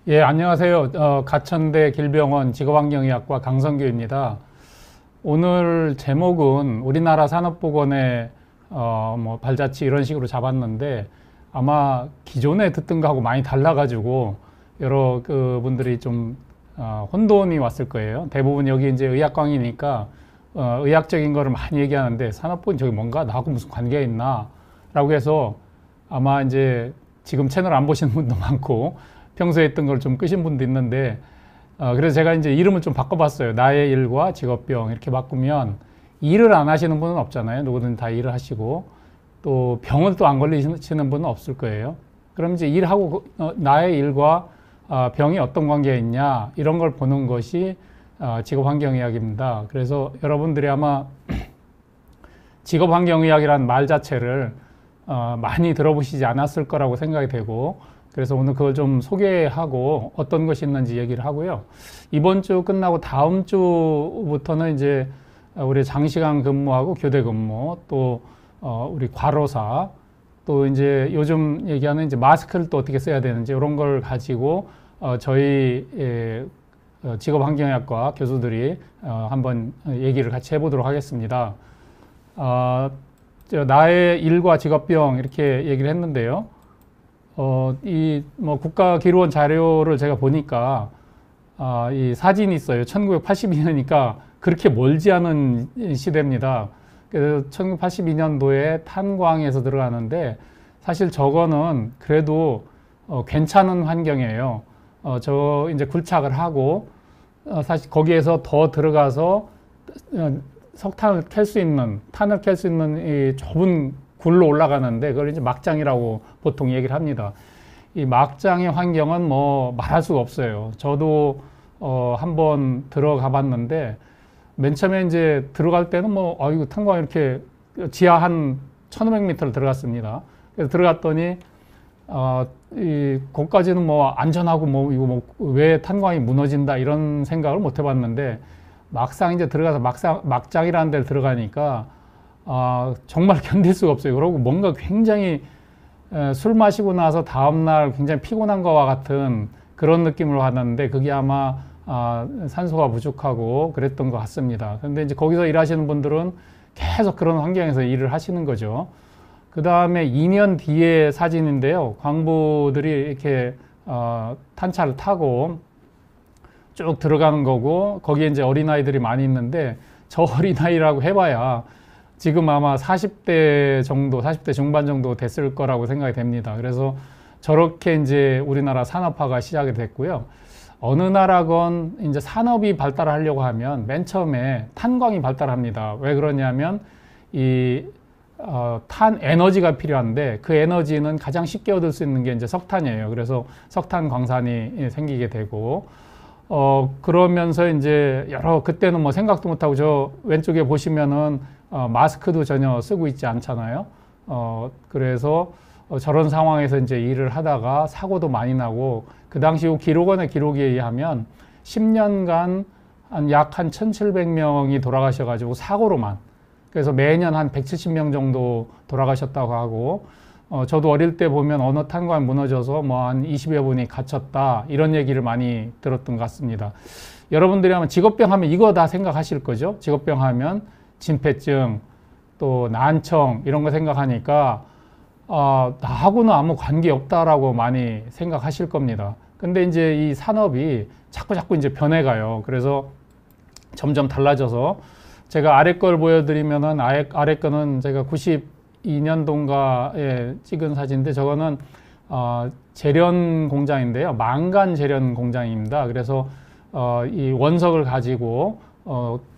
예, 안녕하세요. 가천대 길병원 직업환경의학과 강성규입니다. 오늘 제목은 우리나라 산업보건의 뭐 발자취 이런 식으로 잡았는데 아마 기존에 듣던 거하고 많이 달라가지고 여러 그 분들이 좀 혼돈이 왔을 거예요. 대부분 여기 이제 의학광이니까 의학적인 거를 많이 얘기하는데 산업보건 저기 뭔가 나하고 무슨 관계가 있나? 라고 해서 아마 이제 지금 채널 안 보시는 분도 많고 평소에 했던 걸 좀 끄신 분도 있는데 그래서 제가 이제 이름을 좀 바꿔봤어요. 나의 일과 직업병 이렇게 바꾸면 일을 안 하시는 분은 없잖아요. 누구든 다 일을 하시고 또 병을 또 안 걸리시는 분은 없을 거예요. 그럼 이제 일하고 나의 일과 병이 어떤 관계가 있냐 이런 걸 보는 것이 직업환경의학입니다. 그래서 여러분들이 아마 직업환경의학이라는 말 자체를 많이 들어보시지 않았을 거라고 생각이 되고 그래서 오늘 그걸 좀 소개하고 어떤 것이 있는지 얘기를 하고요. 이번 주 끝나고 다음 주부터는 이제 우리 장시간 근무하고 교대 근무 또 우리 과로사 또 이제 요즘 얘기하는 이제 마스크를 또 어떻게 써야 되는지 이런 걸 가지고 저희 직업환경의학과 교수들이 한번 얘기를 같이 해보도록 하겠습니다. 나의 일과 직업병 이렇게 얘기를 했는데요. 이 뭐 국가기록원 자료를 제가 보니까 이 사진이 있어요. 1982년이니까 그렇게 멀지 않은 시대입니다. 그래서 1982년도에 탄광에서 들어가는데 사실 저거는 그래도 괜찮은 환경이에요. 저 이제 굴착을 하고 사실 거기에서 더 들어가서 석탄을 캘 수 있는 탄을 캘 수 있는 이 좁은 굴로 올라가는데 그걸 이제 막장이라고 보통 얘기를 합니다. 이 막장의 환경은 뭐 말할 수가 없어요. 저도 한번 들어가 봤는데 맨 처음에 이제 들어갈 때는 뭐 이거 탄광 이렇게 지하 한 1500m를 들어갔습니다. 그래서 들어갔더니 거기까지는 뭐 안전하고 뭐 이거 뭐 왜 탄광이 무너진다 이런 생각을 못 해봤는데 막상 이제 들어가서 막장이라는 데를 들어가니까 정말 견딜 수가 없어요. 그러고 뭔가 굉장히 술 마시고 나서 다음날 굉장히 피곤한 것과 같은 그런 느낌으로 받았는데 그게 아마 산소가 부족하고 그랬던 것 같습니다. 그런데 이제 거기서 일하시는 분들은 계속 그런 환경에서 일을 하시는 거죠. 그 다음에 2년 뒤의 사진인데요. 광부들이 이렇게 탄차를 타고 쭉 들어가는 거고 거기에 이제 어린아이들이 많이 있는데 저 어린아이라고 해봐야 지금 아마 40대 정도, 40대 중반 정도 됐을 거라고 생각이 됩니다. 그래서 저렇게 이제 우리나라 산업화가 시작이 됐고요. 어느 나라건 이제 산업이 발달하려고 하면 맨 처음에 탄광이 발달합니다. 왜 그러냐면 탄 에너지가 필요한데 그 에너지는 가장 쉽게 얻을 수 있는 게 이제 석탄이에요. 그래서 석탄 광산이 생기게 되고 그러면서 이제 그때는 뭐 생각도 못하고 저 왼쪽에 보시면은 마스크도 전혀 쓰고 있지 않잖아요. 그래서 저런 상황에서 이제 일을 하다가 사고도 많이 나고 그 당시 기록원의 기록에 의하면 10년간 약 한 1700명이 돌아가셔가지고 사고로만 그래서 매년 한 170명 정도 돌아가셨다고 하고 저도 어릴 때 보면 어느 탄광이 무너져서 뭐 한 20여 분이 갇혔다 이런 얘기를 많이 들었던 것 같습니다. 여러분들이 하면 직업병 하면 이거 다 생각하실 거죠. 직업병 하면 진폐증 또 난청 이런 거 생각하니까 나하고는 아무 관계 없다라고 많이 생각하실 겁니다. 근데 이제 이 산업이 자꾸 이제 변해가요. 그래서 점점 달라져서 제가 아래 걸 보여드리면은 아래 거는 제가 92년도인가에 찍은 사진인데 저거는 제련 공장인데요. 망간 제련 공장입니다. 그래서 이 원석을 가지고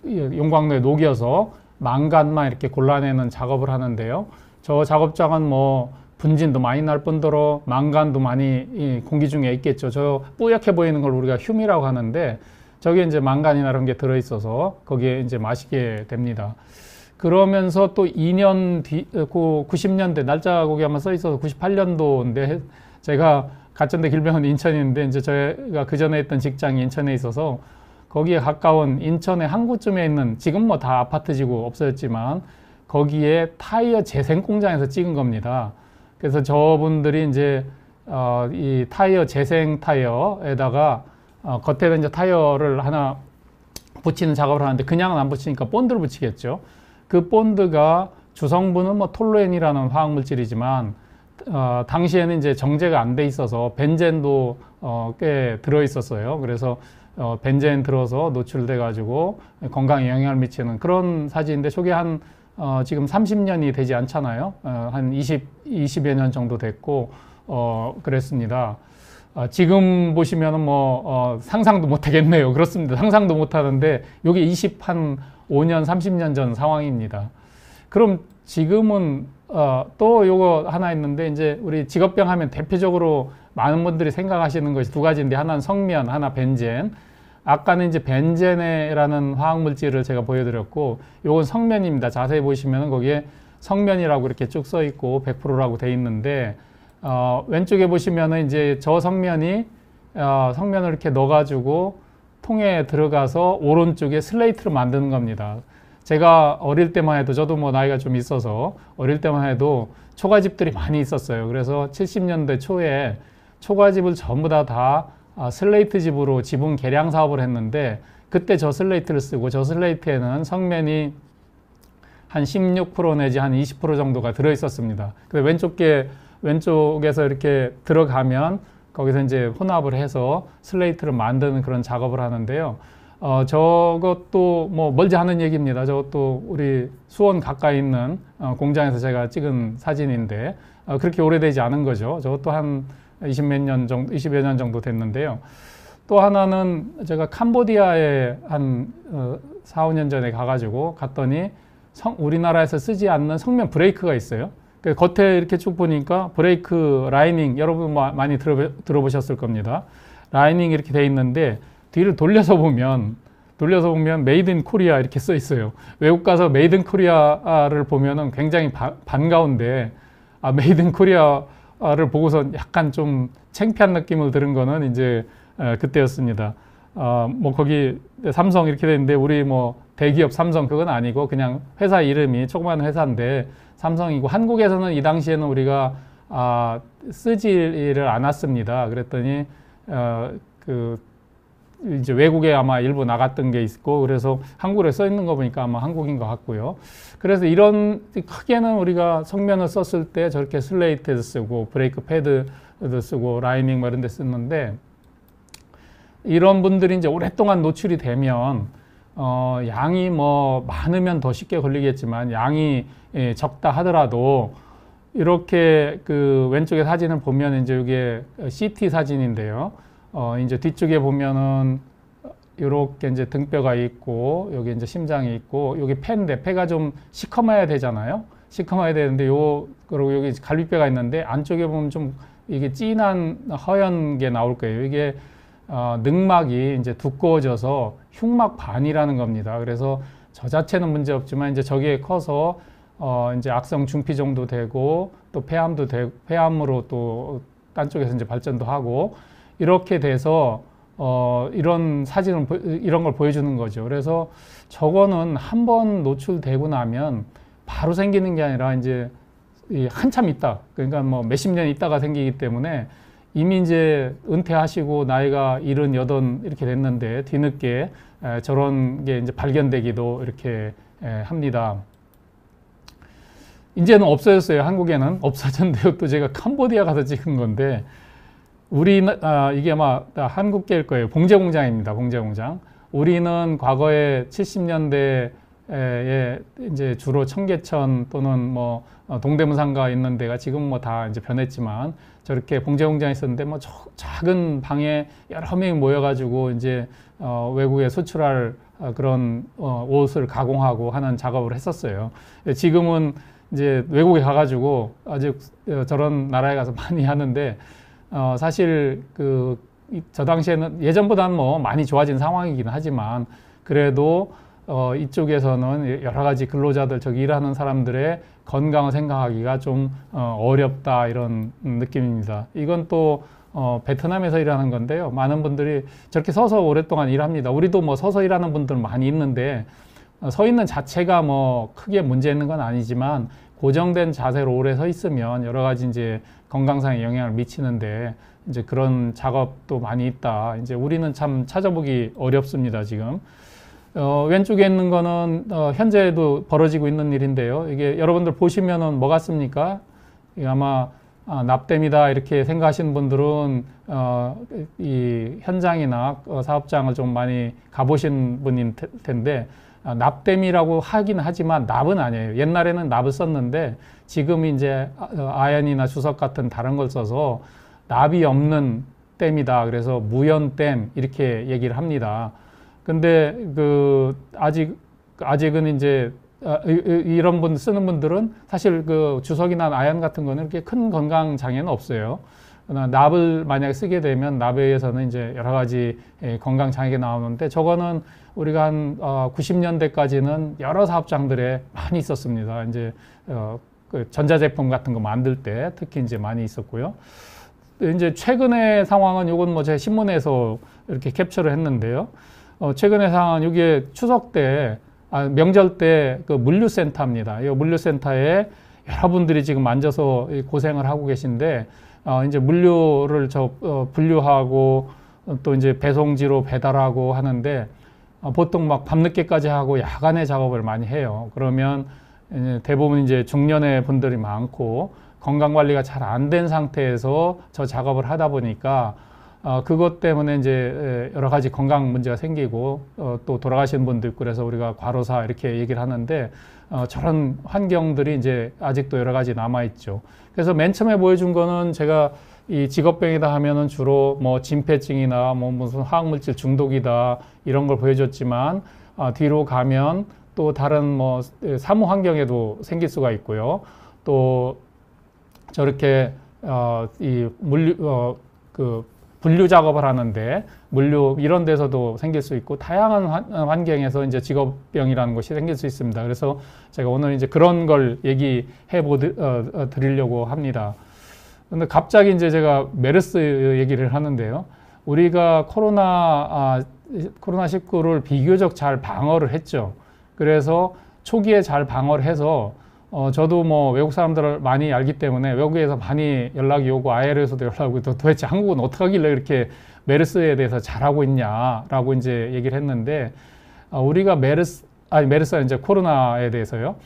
용광로에 녹여서 망간만 이렇게 골라내는 작업을 하는데요. 저 작업장은 뭐 분진도 많이 날 뿐더러 망간도 많이 공기 중에 있겠죠. 저 뿌옇게 보이는 걸 우리가 휴미라고 하는데 저게 이제 망간이나 이런 게 들어있어서 거기에 이제 마시게 됩니다. 그러면서 또 2년 뒤, 90년대 날짜 거기 아마 써 있어서 98년도인데 제가 가천대 길병원 인천인데 이제 제가 그 전에 했던 직장이 인천에 있어서 거기에 가까운 인천의 항구쯤에 있는 지금 뭐 다 아파트 지구 없어졌지만 거기에 타이어 재생 공장에서 찍은 겁니다. 그래서 저분들이 이제 이 타이어 재생 타이어에다가 겉에다 이제 타이어를 하나 붙이는 작업을 하는데 그냥은 안 붙이니까 본드를 붙이겠죠. 그 본드가 주성분은 뭐 톨루엔이라는 화학 물질이지만 당시에는 이제 정제가 안 돼 있어서 벤젠도 꽤 들어 있었어요. 그래서 벤젠 들어서 노출돼 가지고 건강에 영향을 미치는 그런 사진인데 저게 한 지금 30년이 되지 않잖아요. 한 20여 년 정도 됐고 그랬습니다. 지금 보시면은 뭐 상상도 못 하겠네요. 그렇습니다. 상상도 못 하는데 요게 5년 30년 전 상황입니다. 그럼 지금은 또 요거 하나 있는데 이제 우리 직업병 하면 대표적으로 많은 분들이 생각하시는 것이 두 가지인데 하나는 성면, 하나 벤젠. 아까는 이제 벤젠이라는 화학 물질을 제가 보여드렸고 요건 성면입니다. 자세히 보시면은 거기에 성면이라고 이렇게 쭉 써 있고 100%라고 돼 있는데 왼쪽에 보시면은 이제 저 성면이 성면을 이렇게 넣어가지고 통에 들어가서 오른쪽에 슬레이트를 만드는 겁니다. 제가 어릴 때만 해도 저도 뭐 나이가 좀 있어서 어릴 때만 해도 초가집들이 많이 있었어요. 그래서 70년대 초에 초가집을 전부 다 슬레이트 집으로 지분 개량 사업을 했는데 그때 저 슬레이트를 쓰고 저 슬레이트에는 성면이 한 16% 내지 한 20% 정도가 들어 있었습니다. 왼쪽에서 이렇게 들어가면 거기서 이제 혼합을 해서 슬레이트를 만드는 그런 작업을 하는데요. 저것도 뭐 멀지 않은 얘기입니다. 저것도 우리 수원 가까이 있는 공장에서 제가 찍은 사진인데 그렇게 오래되지 않은 거죠. 저것도 한 20여 년 정도 됐는데요. 또 하나는 제가 캄보디아에 한 4, 5년 전에 가가지고 갔더니 우리나라에서 쓰지 않는 성면 브레이크가 있어요. 겉에 이렇게 쭉 보니까 브레이크 라이닝 여러분 많이 들어보셨을 겁니다. 라이닝이 이렇게 돼 있는데 뒤를 돌려서 보면 메이드 인 코리아 이렇게 써 있어요. 외국 가서 메이드 인 코리아를 보면은 굉장히 반가운데 메이드 인 코리아를 보고서 약간 좀 창피한 느낌을 들은 거는 이제 그때였습니다. 뭐 거기 삼성 이렇게 돼 있는데 우리 뭐 대기업 삼성 그건 아니고 그냥 회사 이름이 조그만 회사인데 삼성이고 한국에서는 이 당시에는 우리가 쓰지를 않았습니다. 그랬더니 이제 외국에 아마 일부 나갔던 게 있고 그래서 한국에 써 있는 거 보니까 아마 한국인 것 같고요. 그래서 이런 크게는 우리가 성면을 썼을 때 저렇게 슬레이트도 쓰고 브레이크 패드도 쓰고 라이닝 뭐 이런 데 쓰는데 이런 분들이 이제 오랫동안 노출이 되면 양이 뭐 많으면 더 쉽게 걸리겠지만 양이 적다 하더라도 이렇게 그 왼쪽에 사진을 보면 이제 이게 CT 사진인데요. 이제 뒤쪽에 보면은 이렇게 이제 등뼈가 있고 여기 이제 심장이 있고 여기 폐인데 폐가 좀 시커매야 되잖아요. 시커매야 되는데 그리고 여기 갈비뼈가 있는데 안쪽에 보면 좀 이게 진한 허연 게 나올 거예요. 이게 늑막이 이제 두꺼워져서 흉막반이라는 겁니다. 그래서 저 자체는 문제 없지만 이제 저게 커서 이제 악성 중피 정도 되고 또 폐암도 되고 폐암으로 또 딴 쪽에서 이제 발전도 하고 이렇게 돼서 이런 이런 걸 보여주는 거죠. 그래서 저거는 한번 노출되고 나면 바로 생기는 게 아니라 이제 한참 있다. 그러니까 뭐 몇십 년 있다가 생기기 때문에 이미 이제 은퇴하시고 나이가 70, 80 이렇게 됐는데 뒤늦게 저런 게 이제 발견되기도 이렇게 합니다. 이제는 없어졌어요. 한국에는 없어졌는데요. 또 제가 캄보디아 가서 찍은 건데 이게 아마 한국계일 거예요. 봉제공장입니다. 봉제공장. 우리는 과거에 70년대에 이제 주로 청계천 또는 뭐 동대문 상가 있는 데가 지금 뭐 다 이제 변했지만 저렇게 봉제공장이 있었는데 뭐 작은 방에 여러 명이 모여가지고 이제 외국에 수출할 그런 옷을 가공하고 하는 작업을 했었어요. 지금은 이제 외국에 가가지고 아직 저런 나라에 가서 많이 하는데 사실 저 당시에는 예전보다는 뭐 많이 좋아진 상황이긴 하지만 그래도 이쪽에서는 여러 가지 근로자들 저기 일하는 사람들의 건강을 생각하기가 좀 어렵다 이런 느낌입니다. 이건 또 베트남에서 일하는 건데요. 많은 분들이 저렇게 서서 오랫동안 일합니다. 우리도 뭐 서서 일하는 분들 많이 있는데 서 있는 자체가 뭐 크게 문제 있는 건 아니지만 고정된 자세로 오래 서 있으면 여러 가지 이제 건강상에 영향을 미치는데 이제 그런 작업도 많이 있다. 이제 우리는 참 찾아보기 어렵습니다, 지금. 왼쪽에 있는 거는 현재도 벌어지고 있는 일인데요. 이게 여러분들 보시면은 뭐 같습니까? 이게 아마 납땜이다 이렇게 생각하시는 분들은 이 현장이나 사업장을 좀 많이 가보신 분일 텐데 납땜이라고 하긴 하지만 납은 아니에요. 옛날에는 납을 썼는데 지금 이제 아연이나 주석 같은 다른 걸 써서 납이 없는 댐이다. 그래서 무연댐 이렇게 얘기를 합니다. 근데 아직은 이제 이런 분 쓰는 분들은 사실 그 주석이나 아연 같은 거는 이렇게 큰 건강 장애는 없어요. 그러나 납을 만약에 쓰게 되면 납에 의해서는 이제 여러 가지 건강 장애가 나오는데 저거는 우리가 한 90년대까지는 여러 사업장들에 많이 있었습니다. 이제 그 전자제품 같은 거 만들 때 특히 이제 많이 있었고요. 이제 최근의 상황은 요건 뭐 제 신문에서 이렇게 캡처를 했는데요. 최근의 상황은 이게 추석 때 명절 때 그 물류센터입니다. 이 물류센터에 여러분들이 지금 앉아서 고생을 하고 계신데 이제 물류를 분류하고 또 이제 배송지로 배달하고 하는데 보통 막 밤늦게까지 하고 야간에 작업을 많이 해요. 그러면 대부분 이제 중년의 분들이 많고 건강 관리가 잘 안 된 상태에서 저 작업을 하다 보니까 그것 때문에 이제 여러 가지 건강 문제가 생기고 또 돌아가시는 분도 있고 그래서 우리가 과로사 이렇게 얘기를 하는데 저런 환경들이 이제 아직도 여러 가지 남아 있죠. 그래서 맨 처음에 보여준 거는 제가 이 직업병이다 하면은 주로 뭐 진폐증이나 뭐 무슨 화학물질 중독이다 이런 걸 보여줬지만 뒤로 가면 또 다른 뭐 사무 환경에도 생길 수가 있고요. 또 저렇게 이 분류 작업을 하는데 물류 이런 데서도 생길 수 있고 다양한 환경에서 이제 직업병이라는 것이 생길 수 있습니다. 그래서 제가 오늘 이제 그런 걸 얘기해 드리려고 합니다. 근데 갑자기 이제 제가 메르스 얘기를 하는데요. 우리가 코로나19를 비교적 잘 방어를 했죠. 그래서 초기에 잘 방어를 해서 저도 뭐 외국 사람들을 많이 알기 때문에 외국에서 많이 연락이 오고 IL에서도 연락이 오고 도대체 한국은 어떻게 하길래 이렇게 메르스에 대해서 잘하고 있냐라고 이제 얘기를 했는데 우리가 메르스가 이제 코로나에 대해서요.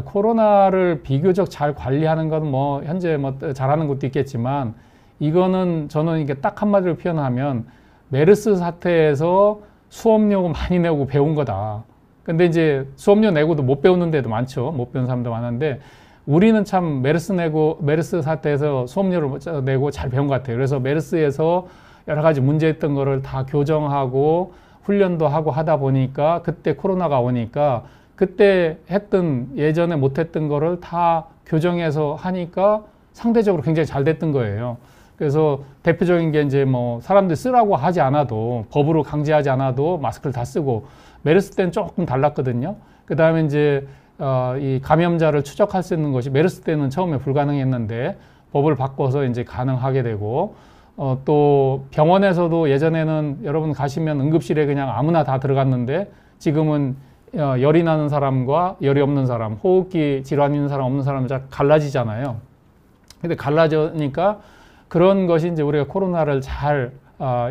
코로나를 비교적 잘 관리하는 건 뭐 현재 뭐 잘하는 것도 있겠지만 이거는 저는 이게 딱 한마디로 표현하면 메르스 사태에서 수업료 많이 내고 배운 거다. 근데 이제 수업료 내고도 못 배우는 데도 많죠. 못 배우는 사람도 많은데 우리는 참 메르스 사태에서 수업료를 내고 잘 배운 것 같아요. 그래서 메르스에서 여러 가지 문제였던 거를 다 교정하고 훈련도 하고 하다 보니까 그때 코로나가 오니까 그때 예전에 못했던 거를 다 교정해서 하니까 상대적으로 굉장히 잘 됐던 거예요. 그래서 대표적인 게 이제 뭐 사람들이 쓰라고 하지 않아도 법으로 강제하지 않아도 마스크를 다 쓰고 메르스 때는 조금 달랐거든요. 그 다음에 이제 이 감염자를 추적할 수 있는 것이 메르스 때는 처음에 불가능했는데 법을 바꿔서 이제 가능하게 되고 또 병원에서도 예전에는 여러분 가시면 응급실에 그냥 아무나 다 들어갔는데 지금은 열이 나는 사람과 열이 없는 사람, 호흡기 질환 있는 사람, 없는 사람 갈라지잖아요. 근데 갈라지니까 그런 것이 이제 우리가 코로나를 잘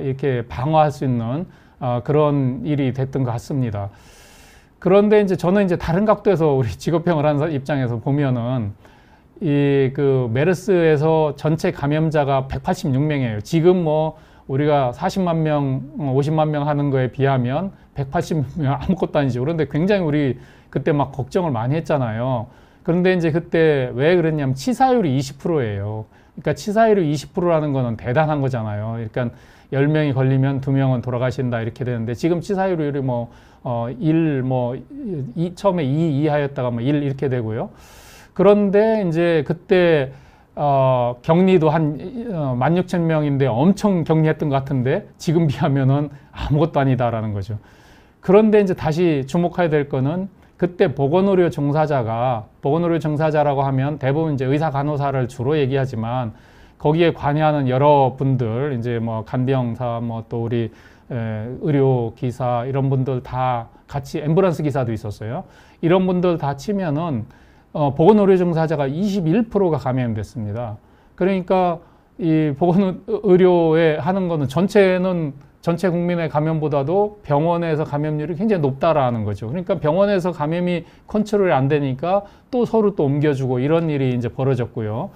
이렇게 방어할 수 있는 그런 일이 됐던 것 같습니다. 그런데 이제 저는 이제 다른 각도에서 우리 직업병을 하는 입장에서 보면은 그 메르스에서 전체 감염자가 186명이에요. 지금 뭐 우리가 40만 명, 50만 명 하는 거에 비하면 180명 아무것도 아니죠. 그런데 굉장히 우리 그때 막 걱정을 많이 했잖아요. 그런데 이제 그때 왜 그랬냐면 치사율이 20%예요. 그러니까 치사율이 20%라는 거는 대단한 거잖아요. 그러니까 10명이 걸리면 2명은 돌아가신다 이렇게 되는데 지금 치사율이 뭐 1, 처음에 2 이하였다가 뭐 1 이렇게 되고요. 그런데 이제 그때 격리도 한 16,000명인데 엄청 격리했던 것 같은데 지금 비하면은 아무것도 아니다라는 거죠. 그런데 이제 다시 주목해야 될 거는 그때 보건의료 종사자라고 하면 대부분 이제 의사 간호사를 주로 얘기하지만 거기에 관여하는 여러 분들 이제 뭐 간병사 뭐 또 우리 의료 기사 이런 분들 다 같이 앰뷸런스 기사도 있었어요. 이런 분들 다 치면은 보건의료 종사자가 21%가 감염됐습니다. 그러니까 이 보건의료에 하는 거는 전체 국민의 감염보다도 병원에서 감염률이 굉장히 높다라는 거죠. 그러니까 병원에서 감염이 컨트롤이 안 되니까 또 서로 또 옮겨주고 이런 일이 이제 벌어졌고요.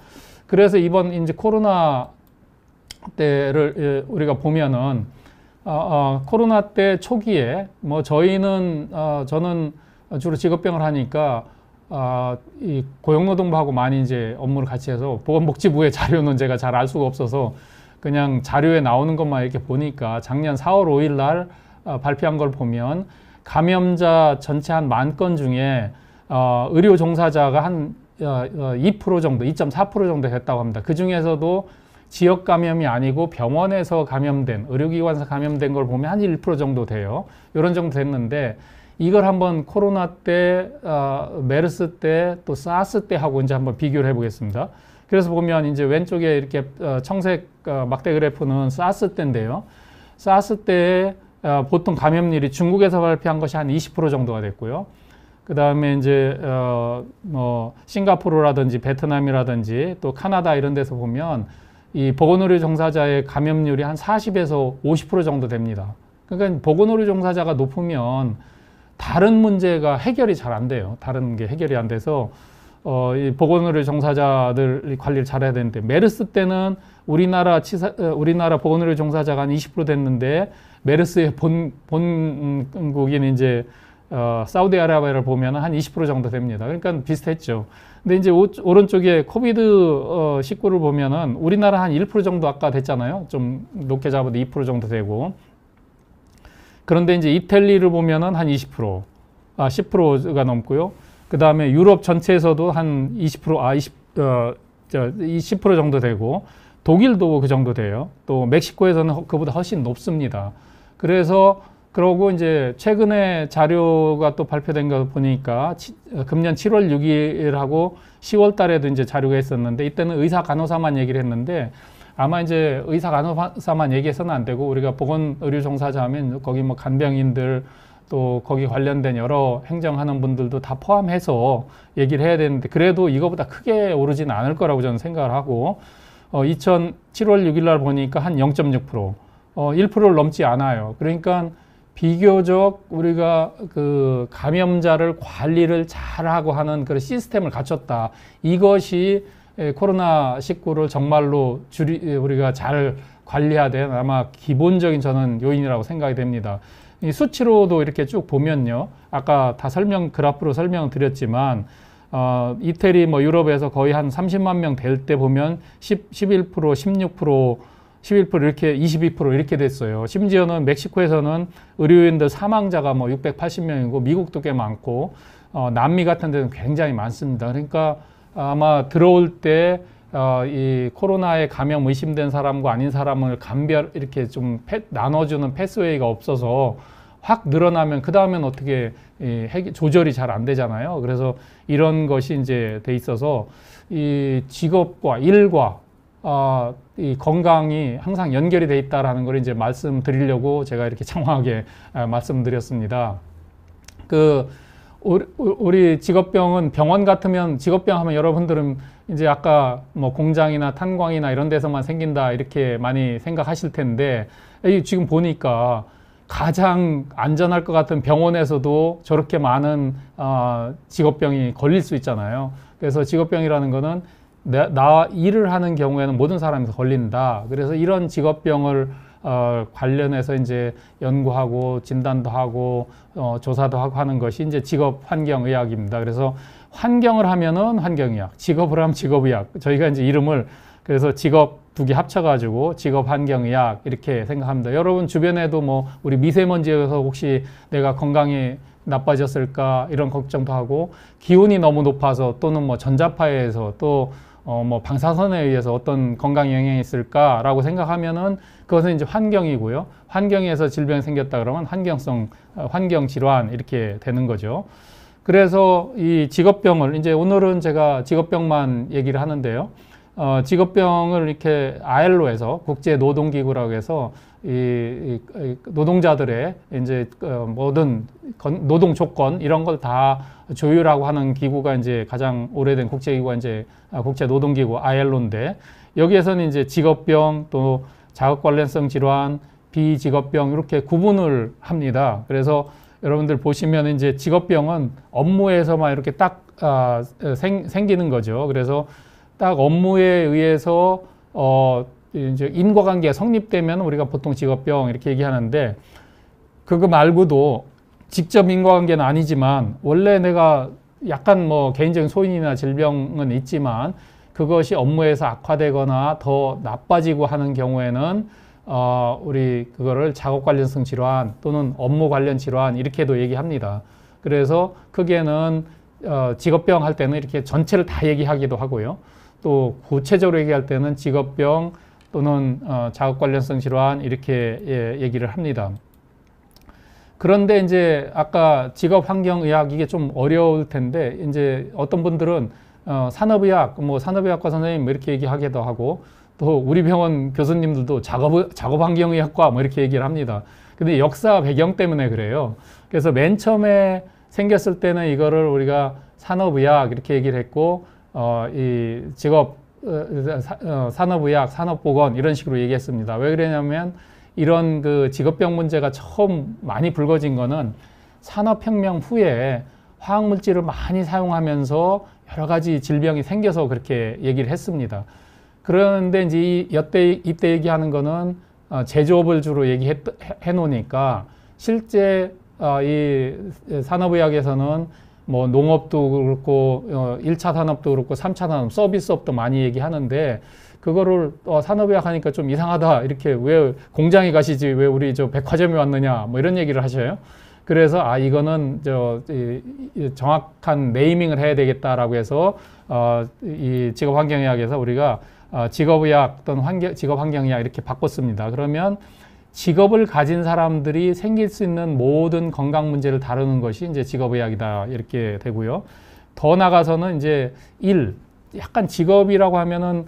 그래서 이번 이제 코로나 때를 우리가 보면은 코로나 때 초기에 뭐 저는 주로 직업병을 하니까 이 고용노동부하고 많이 이제 업무를 같이 해서 보건복지부의 자료는 제가 잘 알 수가 없어서 그냥 자료에 나오는 것만 이렇게 보니까 작년 4월 5일 날 발표한 걸 보면 감염자 전체 한 10,000건 중에 의료 종사자가 한 2% 정도, 2.4% 정도 됐다고 합니다. 그 중에서도 지역 감염이 아니고 병원에서 감염된, 의료기관에서 감염된 걸 보면 한 1% 정도 돼요. 이런 정도 됐는데 이걸 한번 코로나 때, 메르스 때, 또 사스 때 하고 이제 한번 비교를 해보겠습니다. 그래서 보면 이제 왼쪽에 이렇게 청색 막대 그래프는 사스 때인데요. 사스 때 보통 감염률이 중국에서 발표한 것이 한 20% 정도가 됐고요. 그 다음에 이제 뭐 싱가포르라든지 베트남이라든지 또 카나다 이런 데서 보면 이 보건의료 종사자의 감염률이 한 40에서 50% 정도 됩니다. 그러니까 보건의료 종사자가 높으면 다른 문제가 해결이 잘 안 돼요. 다른 게 해결이 안 돼서 이 보건의료 종사자들 관리를 잘해야 되는데 메르스 때는 우리나라 보건의료 종사자가 한 20% 됐는데 메르스의 본국인 이제 사우디아라비아를 보면 한 20% 정도 됩니다. 그러니까 비슷했죠. 근데 이제 오른쪽에 코비드 19를 보면은 우리나라 한 1% 정도 아까 됐잖아요. 좀 높게 잡아도 2% 정도 되고. 그런데 이제 이탈리를 보면은 한 10%가 넘고요. 그 다음에 유럽 전체에서도 한 20% 정도 되고, 독일도 그 정도 돼요. 또 멕시코에서는 그보다 훨씬 높습니다. 그러고 이제 최근에 자료가 또 발표된 거 보니까 금년 7월 6일하고 10월 달에도 이제 자료가 있었는데 이때는 의사 간호사만 얘기를 했는데 아마 이제 의사 간호사만 얘기해서는 안 되고 우리가 보건의료 종사자 하면 거기 뭐 간병인들 또 거기 관련된 여러 행정하는 분들도 다 포함해서 얘기를 해야 되는데 그래도 이거보다 크게 오르지는 않을 거라고 저는 생각을 하고 7월 6일 날 보니까 한 0.6% 1%를 넘지 않아요. 그러니까 비교적 우리가 그 감염자를 관리를 잘하고 하는 그런 시스템을 갖췄다. 이것이 코로나19를 정말로 우리가 잘 관리해야 되는 아마 기본적인 저는 요인이라고 생각이 됩니다. 이 수치로도 이렇게 쭉 보면요. 아까 다 그래프로 설명드렸지만, 이태리 뭐 유럽에서 거의 한 30만 명 될 때 보면 11%, 16%, 11% 이렇게 22% 이렇게 됐어요. 심지어는 멕시코에서는 의료인들 사망자가 뭐 680명이고 미국도 꽤 많고 남미 같은 데는 굉장히 많습니다. 그러니까 아마 들어올 때 이 코로나에 감염 의심된 사람과 아닌 사람을 이렇게 좀 나눠주는 패스웨이가 없어서 확 늘어나면 그 다음엔 어떻게 조절이 잘 안 되잖아요. 그래서 이런 것이 이제 돼 있어서 이 직업과 일과 이 건강이 항상 연결이 돼 있다라는 걸 이제 말씀드리려고 제가 이렇게 장황하게 말씀드렸습니다. 우리 직업병은 병원 같으면 직업병 하면 여러분들은 이제 아까 뭐 공장이나 탄광이나 이런 데서만 생긴다 이렇게 많이 생각하실 텐데 지금 보니까 가장 안전할 것 같은 병원에서도 저렇게 많은 직업병이 걸릴 수 있잖아요. 그래서 직업병이라는 거는 나 일을 하는 경우에는 모든 사람이 걸린다. 그래서 이런 직업병을 관련해서 이제 연구하고 진단도 하고 조사도 하고 하는 것이 이제 직업환경의학입니다. 그래서 환경을 하면은 환경의학, 직업을 하면 직업의학. 저희가 이제 이름을 그래서 직업 두 개 합쳐가지고 직업환경의학 이렇게 생각합니다. 여러분 주변에도 뭐 우리 미세먼지에서 혹시 내가 건강이 나빠졌을까 이런 걱정도 하고 기온이 너무 높아서 또는 뭐 전자파에서 또 뭐 방사선에 의해서 어떤 건강 영향이 있을까라고 생각하면은 그것은 이제 환경이고요. 환경에서 질병이 생겼다 그러면 환경 질환 이렇게 되는 거죠. 그래서 이 직업병을 이제 오늘은 제가 직업병만 얘기를 하는데요. 직업병을 이렇게 ILO에서 국제노동기구라고 해서 이 노동자들의 이제 모든 노동 조건 이런 걸 다 조율하고 하는 기구가 이제 가장 오래된 국제기구가 이제 국제노동기구 ILO인데 여기에서는 이제 직업병 또 자극 관련성 질환, 비직업병 이렇게 구분을 합니다. 그래서 여러분들 보시면 이제 직업병은 업무에서만 이렇게 딱 생기는 거죠. 그래서 딱 업무에 의해서 이제 인과관계가 성립되면 우리가 보통 직업병 이렇게 얘기하는데, 그거 말고도 직접 인과관계는 아니지만 원래 내가 약간 뭐 개인적인 소인이나 질병은 있지만 그것이 업무에서 악화되거나 더 나빠지고 하는 경우에는 우리 그거를 작업 관련성 질환 또는 업무 관련 질환 이렇게도 얘기합니다. 그래서 크게는 직업병 할 때는 이렇게 전체를 다 얘기하기도 하고요. 또 구체적으로 얘기할 때는 직업병 또는 작업 관련성 질환 이렇게 얘기를 합니다. 그런데 이제 아까 직업환경의학 이게 좀 어려울 텐데, 이제 어떤 분들은 산업의학, 뭐 산업의학과 선생님 뭐 이렇게 얘기하기도 하고, 또 우리 병원 교수님들도 작업환경의학과 뭐 이렇게 얘기를 합니다. 근데 역사 배경 때문에 그래요. 그래서 맨 처음에 생겼을 때는 이거를 우리가 산업의학 이렇게 얘기를 했고, 이 직업 산업의학, 산업보건 이런 식으로 얘기했습니다. 왜 그러냐면 이런 그 직업병 문제가 처음 많이 불거진 거는 산업혁명 후에 화학물질을 많이 사용하면서 여러 가지 질병이 생겨서 그렇게 얘기를 했습니다. 그런데 이제 이때 얘기하는 거는 제조업을 주로 얘기해 놓으니까 실제 이 산업의학에서는 뭐 농업도 그렇고 1차 산업도 그렇고 3차 산업, 서비스업도 많이 얘기하는데, 그거를 산업의학 하니까 좀 이상하다, 이렇게 왜 공장에 가시지 왜 우리 저 백화점에 왔느냐 뭐 이런 얘기를 하셔요. 그래서 이거는 정확한 네이밍을 해야 되겠다라고 해서 이 직업환경의학에서 우리가 직업의학 또는 직업환경의학 이렇게 바꿨습니다. 그러면 직업을 가진 사람들이 생길 수 있는 모든 건강 문제를 다루는 것이 이제 직업의학이다 이렇게 되고요. 더 나가서는 이제 약간 직업이라고 하면은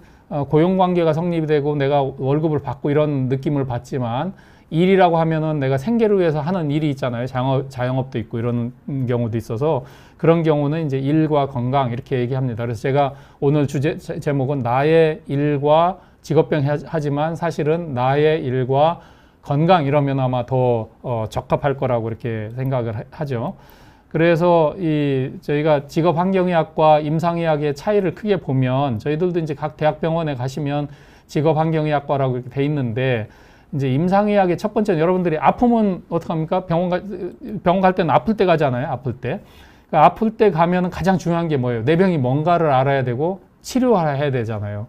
고용관계가 성립이 되고 내가 월급을 받고 이런 느낌을 받지만, 일이라고 하면은 내가 생계를 위해서 하는 일이 있잖아요. 자영업도 있고 이런 경우도 있어서, 그런 경우는 이제 일과 건강 이렇게 얘기합니다. 그래서 제가 오늘 제목은 나의 일과 직업병 하지만 사실은 나의 일과 건강 이러면 아마 더 적합할 거라고 이렇게 생각을 하죠. 그래서 저희가 직업환경의학과 임상의학의 차이를 크게 보면, 저희들도 이제 각 대학병원에 가시면 직업환경의학과라고 이렇게 돼 있는데, 이제 임상의학의 첫 번째는 여러분들이 아프면 어떡합니까? 병원 갈 때는 아플 때 가잖아요. 아플 때. 그러니까 아플 때 가면은 가장 중요한 게 뭐예요? 내 병이 뭔가를 알아야 되고 치료해야 되잖아요.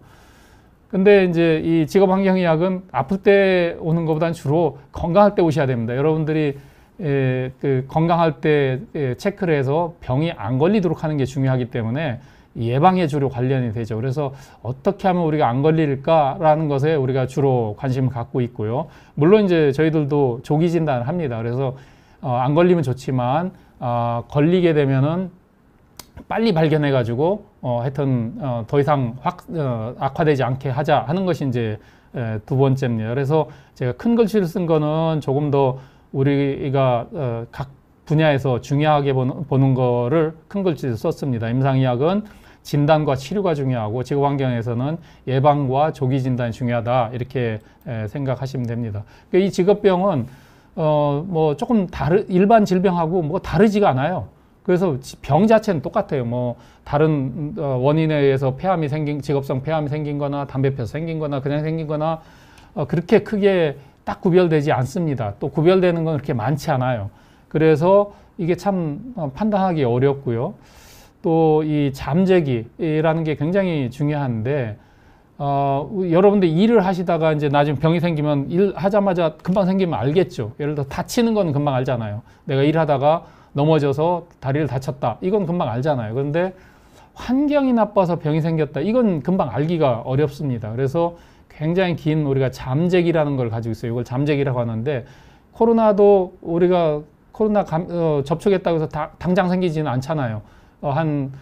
근데 이제 이 직업환경의학은 아플 때 오는 것보다는 주로 건강할 때 오셔야 됩니다. 여러분들이 그 건강할 때 체크를 해서 병이 안 걸리도록 하는 게 중요하기 때문에 예방에 주로 관련이 되죠. 그래서 어떻게 하면 우리가 안 걸릴까라는 것에 우리가 주로 관심을 갖고 있고요. 물론 이제 저희들도 조기 진단을 합니다. 그래서 안 걸리면 좋지만 걸리게 되면은 빨리 발견해가지고 하여튼 더 이상 악화되지 않게 하자 하는 것이 이제 두 번째입니다. 그래서 제가 큰 글씨를 쓴 거는 조금 더 우리가 각 분야에서 중요하게 보는 거를 큰 글씨를 썼습니다. 임상의학은 진단과 치료가 중요하고 직업환경에서는 예방과 조기 진단이 중요하다 이렇게 생각하시면 됩니다. 그러니까 이 직업병은 뭐 조금 일반 질병하고 뭐 다르지가 않아요. 그래서 병 자체는 똑같아요. 뭐 다른 원인에 의해서 직업성 폐암이 생긴 거나 담배 피워서 생긴 거나 그냥 생긴 거나 그렇게 크게 딱 구별되지 않습니다. 또 구별되는 건 그렇게 많지 않아요. 그래서 이게 참 판단하기 어렵고요. 또 이 잠재기라는 게 굉장히 중요한데, 여러분들 일을 하시다가 이제 나중에 병이 생기면 일하자마자 금방 생기면 알겠죠. 예를 들어 다치는 건 금방 알잖아요. 내가 일하다가 넘어져서 다리를 다쳤다. 이건 금방 알잖아요. 그런데 환경이 나빠서 병이 생겼다. 이건 금방 알기가 어렵습니다. 그래서 굉장히 긴 우리가 잠재기라는 걸 가지고 있어요. 이걸 잠재기라고 하는데, 코로나도 우리가 코로나 접촉했다고 해서 당장 생기지는 않잖아요. 한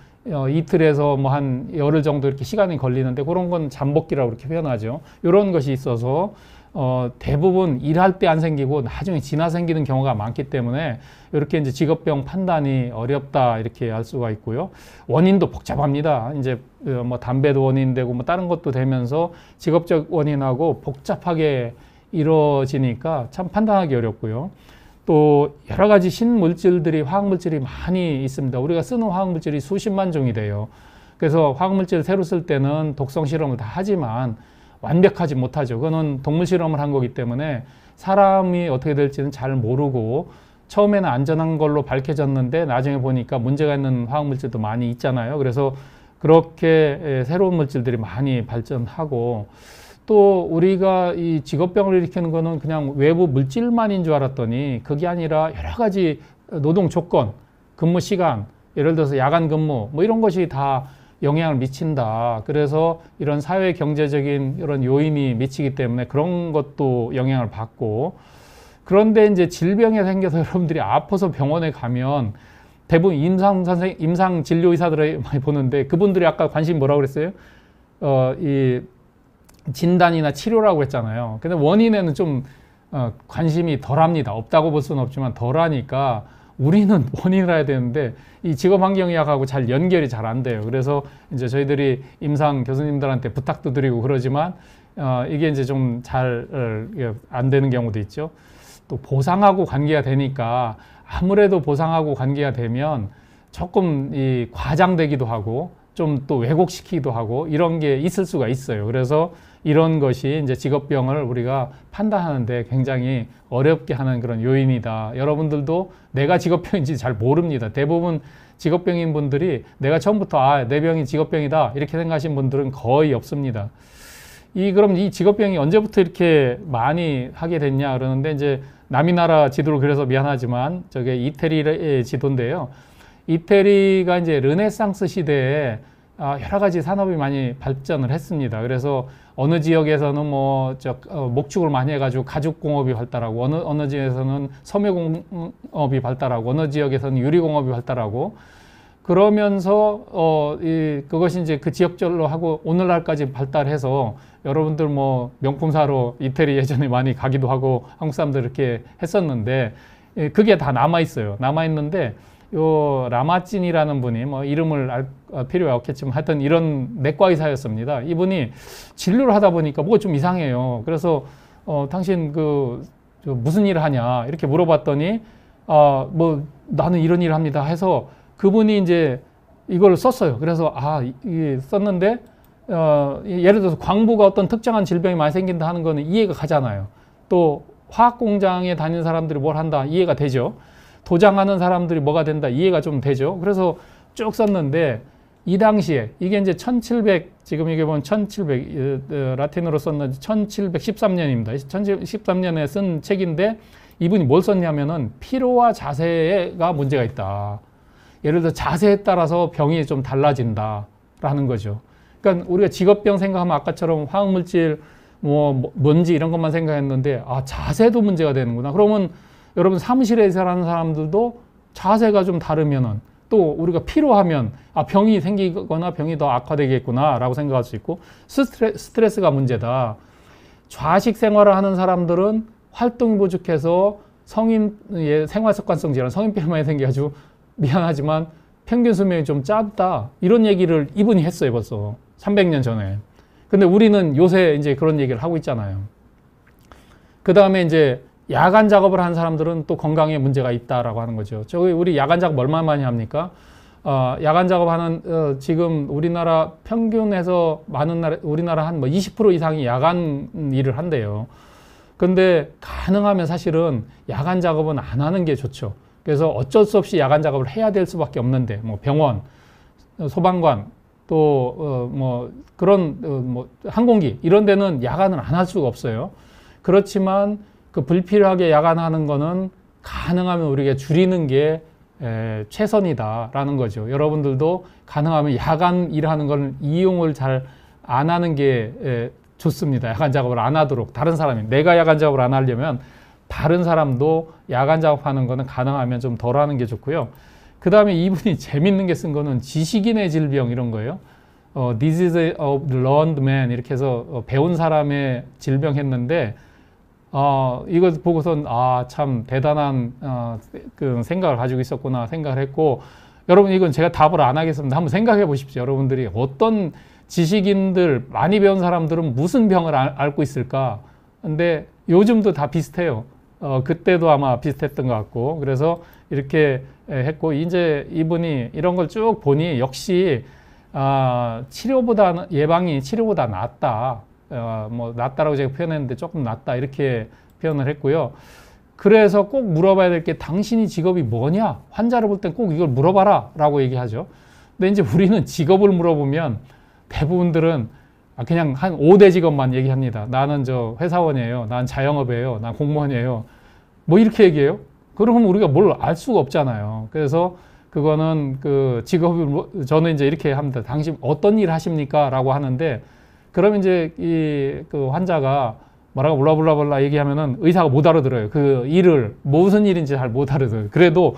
이틀에서 뭐 한 열흘 정도 이렇게 시간이 걸리는데, 그런 건 잠복기라고 이렇게 표현하죠. 이런 것이 있어서 대부분 일할 때 안 생기고 나중에 지나 생기는 경우가 많기 때문에 이렇게 이제 직업병 판단이 어렵다 이렇게 알 수가 있고요. 원인도 복잡합니다. 이제 뭐 담배도 원인되고 뭐 다른 것도 되면서 직업적 원인하고 복잡하게 이루어지니까 참 판단하기 어렵고요. 또 여러 가지 신물질들이 화학물질이 많이 있습니다. 우리가 쓰는 화학물질이 수십만 종이 돼요. 그래서 화학물질을 새로 쓸 때는 독성 실험을 다 하지만 완벽하지 못하죠. 그거는 동물 실험을 한 거기 때문에 사람이 어떻게 될지는 잘 모르고 처음에는 안전한 걸로 밝혀졌는데 나중에 보니까 문제가 있는 화학물질도 많이 있잖아요. 그래서 그렇게 새로운 물질들이 많이 발전하고 또 우리가 이 직업병을 일으키는 거는 그냥 외부 물질만인 줄 알았더니 그게 아니라 여러 가지 노동 조건, 근무 시간, 예를 들어서 야간 근무 뭐 이런 것이 다 영향을 미친다. 그래서 이런 사회 경제적인 이런 요인이 미치기 때문에 그런 것도 영향을 받고 그런데 이제 질병이 생겨서 여러분들이 아파서 병원에 가면 대부분 임상 진료 의사들을 많이 보는데 그분들이 아까 관심이 뭐라고 그랬어요? 이 진단이나 치료라고 했잖아요. 근데 원인에는 좀 관심이 덜합니다. 없다고 볼 수는 없지만 덜하니까 우리는 원인을 해야 되는데 이 직업환경의학하고 잘 연결이 잘 안 돼요. 그래서 이제 저희들이 임상 교수님들한테 부탁도 드리고 그러지만 이게 이제 좀 잘 안 되는 경우도 있죠. 또 보상하고 관계가 되니까 아무래도 보상하고 관계가 되면 조금 이 과장되기도 하고 좀 또 왜곡시키기도 하고 이런 게 있을 수가 있어요. 그래서 이런 것이 이제 직업병을 우리가 판단하는데 굉장히 어렵게 하는 그런 요인이다. 여러분들도 내가 직업병인지 잘 모릅니다. 대부분 직업병인 분들이 내가 처음부터 내 병이 직업병이다 이렇게 생각하신 분들은 거의 없습니다. 그럼 이 직업병이 언제부터 이렇게 많이 하게 됐냐 그러는데 이제 남이 나라 지도를 그려서 미안하지만 저게 이태리의 지도인데요. 이태리가 이제 르네상스 시대에 여러 가지 산업이 많이 발전을 했습니다. 그래서 어느 지역에서는 목축을 많이 해가지고 가죽공업이 발달하고 어느 지역에서는 섬유공업이 발달하고 어느 지역에서는 유리공업이 발달하고 그러면서 그것이 이제 그 지역별로 하고 오늘날까지 발달해서 여러분들 뭐 명품 사러 이태리 예전에 많이 가기도 하고 한국 사람들 이렇게 했었는데 그게 다 남아 있어요. 남아 있는데 요 라마찐이라는 분이 뭐 이름을 알 필요가 없겠지만 하여튼 이런 내과 의사였습니다. 이분이 진료를 하다 보니까 뭐가 좀 이상해요. 그래서 당신 무슨 일을 하냐 이렇게 물어봤더니 뭐 나는 이런 일을 합니다 해서 그분이 이제 이걸 썼어요. 그래서 이게 썼는데 예를 들어서 광부가 어떤 특정한 질병이 많이 생긴다 하는 거는 이해가 가잖아요. 또 화학 공장에 다니는 사람들이 뭘 한다 이해가 되죠. 도장하는 사람들이 뭐가 된다 이해가 좀 되죠. 그래서 쭉 썼는데 이 당시에 이게 이제 1700 지금 이게 보면 1700 라틴어로 썼는지 1713년입니다. 1713년에 쓴 책인데 이분이 뭘 썼냐면은 피로와 자세가 문제가 있다. 예를 들어 자세에 따라서 병이 좀 달라진다라는 거죠. 그러니까 우리가 직업병 생각하면 아까처럼 화학물질 먼지 이런 것만 생각했는데 자세도 문제가 되는구나. 그러면 여러분 사무실에서 일하는 사람들도 자세가 좀 다르면은 또 우리가 피로하면 병이 생기거나 병이 더 악화되겠구나 라고 생각할 수 있고 스트레스가 문제다. 좌식 생활을 하는 사람들은 활동이 부족해서 성인의 생활습관성 질환, 성인병이 생겨가지고 미안하지만 평균 수명이 좀 짧다. 이런 얘기를 이분이 했어요, 벌써. 300년 전에. 근데 우리는 요새 이제 그런 얘기를 하고 있잖아요. 그 다음에 이제 야간 작업을 하는 사람들은 또 건강에 문제가 있다라고 하는 거죠. 우리 야간 작업 얼마나 많이 합니까? 야간 작업하는 지금 우리나라 평균에서 많은 나라 우리나라 한 20% 이상이 야간 일을 한대요. 근데 가능하면 사실은 야간 작업은 안 하는 게 좋죠. 그래서 어쩔 수 없이 야간 작업을 해야 될 수밖에 없는데 뭐 병원, 소방관 또 그런 항공기 이런 데는 야간을 안 할 수가 없어요. 그렇지만 그 불필요하게 야간하는 거는 가능하면 우리가 줄이는 게 최선이다라는 거죠. 여러분들도 가능하면 야간 일하는 걸 이용을 잘 안 하는 게 좋습니다. 야간 작업을 안 하도록 다른 사람이 내가 야간 작업을 안 하려면 다른 사람도 야간 작업하는 거는 가능하면 좀 덜 하는 게 좋고요. 그 다음에 이분이 재밌는 게 쓴 거는 지식인의 질병 이런 거예요. Disease of the learned man 이렇게 해서 배운 사람의 질병 했는데 이거 보고선 참 대단한 그 생각을 가지고 있었구나 생각을 했고, 여러분 이건 제가 답을 안 하겠습니다. 한번 생각해 보십시오. 여러분들이 어떤 지식인들 많이 배운 사람들은 무슨 병을 앓고 있을까? 근데 요즘도 다 비슷해요. 그때도 아마 비슷했던 것 같고, 그래서 이렇게 했고, 이제 이분이 이런 걸 쭉 보니 역시 치료보다 예방이 치료보다 낫다. 뭐 낫다라고 제가 표현했는데 조금 낫다 이렇게 표현을 했고요. 그래서 꼭 물어봐야 될 게 당신이 직업이 뭐냐? 환자를 볼 땐 꼭 이걸 물어봐라 라고 얘기하죠. 근데 이제 우리는 직업을 물어보면 대부분들은 그냥 한 5대 직업만 얘기합니다. 나는 저 회사원이에요. 난 자영업이에요. 난 공무원이에요. 뭐 이렇게 얘기해요? 그러면 우리가 뭘 알 수가 없잖아요. 그래서 그거는 그 직업을 저는 이제 이렇게 합니다. 당신 어떤 일 하십니까? 라고 하는데, 그러면 이제 그 환자가 뭐라고 블라블라블라 얘기하면은 의사가 못 알아들어요. 그 일을 무슨 일인지 잘 못 알아들어요. 그래도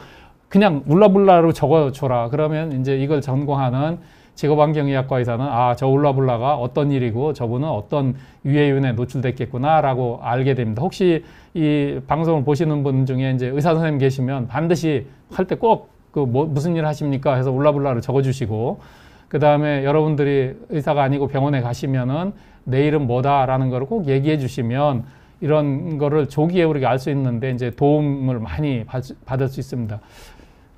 그냥 울라블라로 적어줘라. 그러면 이제 이걸 전공하는 직업환경의학과 의사는 저 울라블라가 어떤 일이고 저분은 어떤 유해균에 노출됐겠구나라고 알게 됩니다. 혹시 이 방송을 보시는 분 중에 이제 의사 선생님 계시면 반드시 할 때 꼭 그 무슨 일 하십니까 해서 울라블라를 적어주시고, 그 다음에 여러분들이 의사가 아니고 병원에 가시면은 내 일은 뭐다라는 걸 꼭 얘기해 주시면 이런 거를 조기에 우리가 알 수 있는데 이제 도움을 많이 받을 수 있습니다.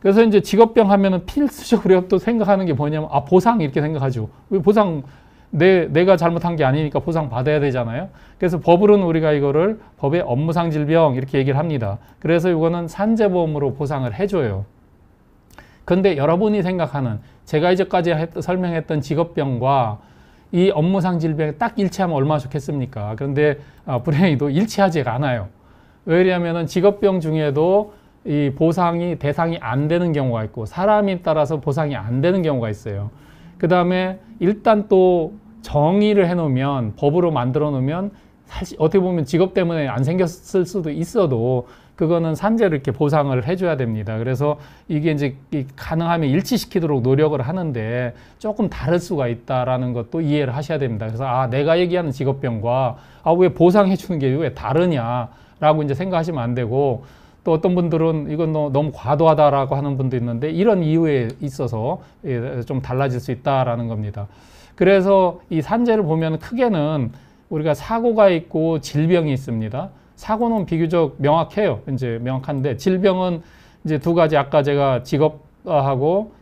그래서 이제 직업병 하면은 필수적으로 또 생각하는 게 뭐냐면 보상 이렇게 생각하죠. 보상 내가 잘못한 게 아니니까 보상 받아야 되잖아요. 그래서 법으로는 우리가 이거를 법의 업무상 질병 이렇게 얘기를 합니다. 그래서 이거는 산재보험으로 보상을 해줘요. 근데 여러분이 생각하는 제가 이제까지 설명했던 직업병과 이 업무상 질병이 딱 일치하면 얼마나 좋겠습니까? 그런데 불행히도 일치하지 않아요. 왜냐하면 직업병 중에도 이 보상이 대상이 안 되는 경우가 있고 사람에 따라서 보상이 안 되는 경우가 있어요. 그 다음에 일단 또 정의를 해놓으면, 법으로 만들어 놓으면 사실 어떻게 보면 직업 때문에 안 생겼을 수도 있어도 그거는 산재를 이렇게 보상을 해줘야 됩니다. 그래서 이게 이제 가능하면 일치시키도록 노력을 하는데 조금 다를 수가 있다라는 것도 이해를 하셔야 됩니다. 그래서 내가 얘기하는 직업병과 왜 보상해 주는 게 왜 다르냐라고 이제 생각하시면 안 되고, 또 어떤 분들은 이건 너무 과도하다라고 하는 분도 있는데 이런 이유에 있어서 좀 달라질 수 있다라는 겁니다. 그래서 이 산재를 보면 크게는 우리가 사고가 있고 질병이 있습니다. 사고는 비교적 명확해요. 이제 명확한데 질병은 이제 두 가지, 아까 제가 직업병하고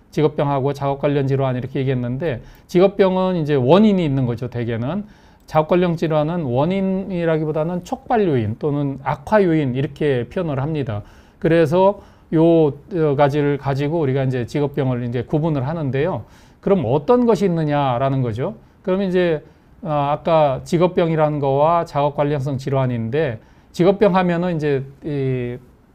작업 관련 질환 이렇게 얘기했는데, 직업병은 이제 원인이 있는 거죠. 대개는 작업 관련 질환은 원인이라기보다는 촉발 요인 또는 악화 요인 이렇게 표현을 합니다. 그래서 요 가지를 가지고 우리가 이제 직업병을 이제 구분을 하는데요. 그럼 어떤 것이 있느냐라는 거죠. 그러면 이제 아까 직업병이라는 거와 작업 관련성 질환인데, 직업병 하면은 이제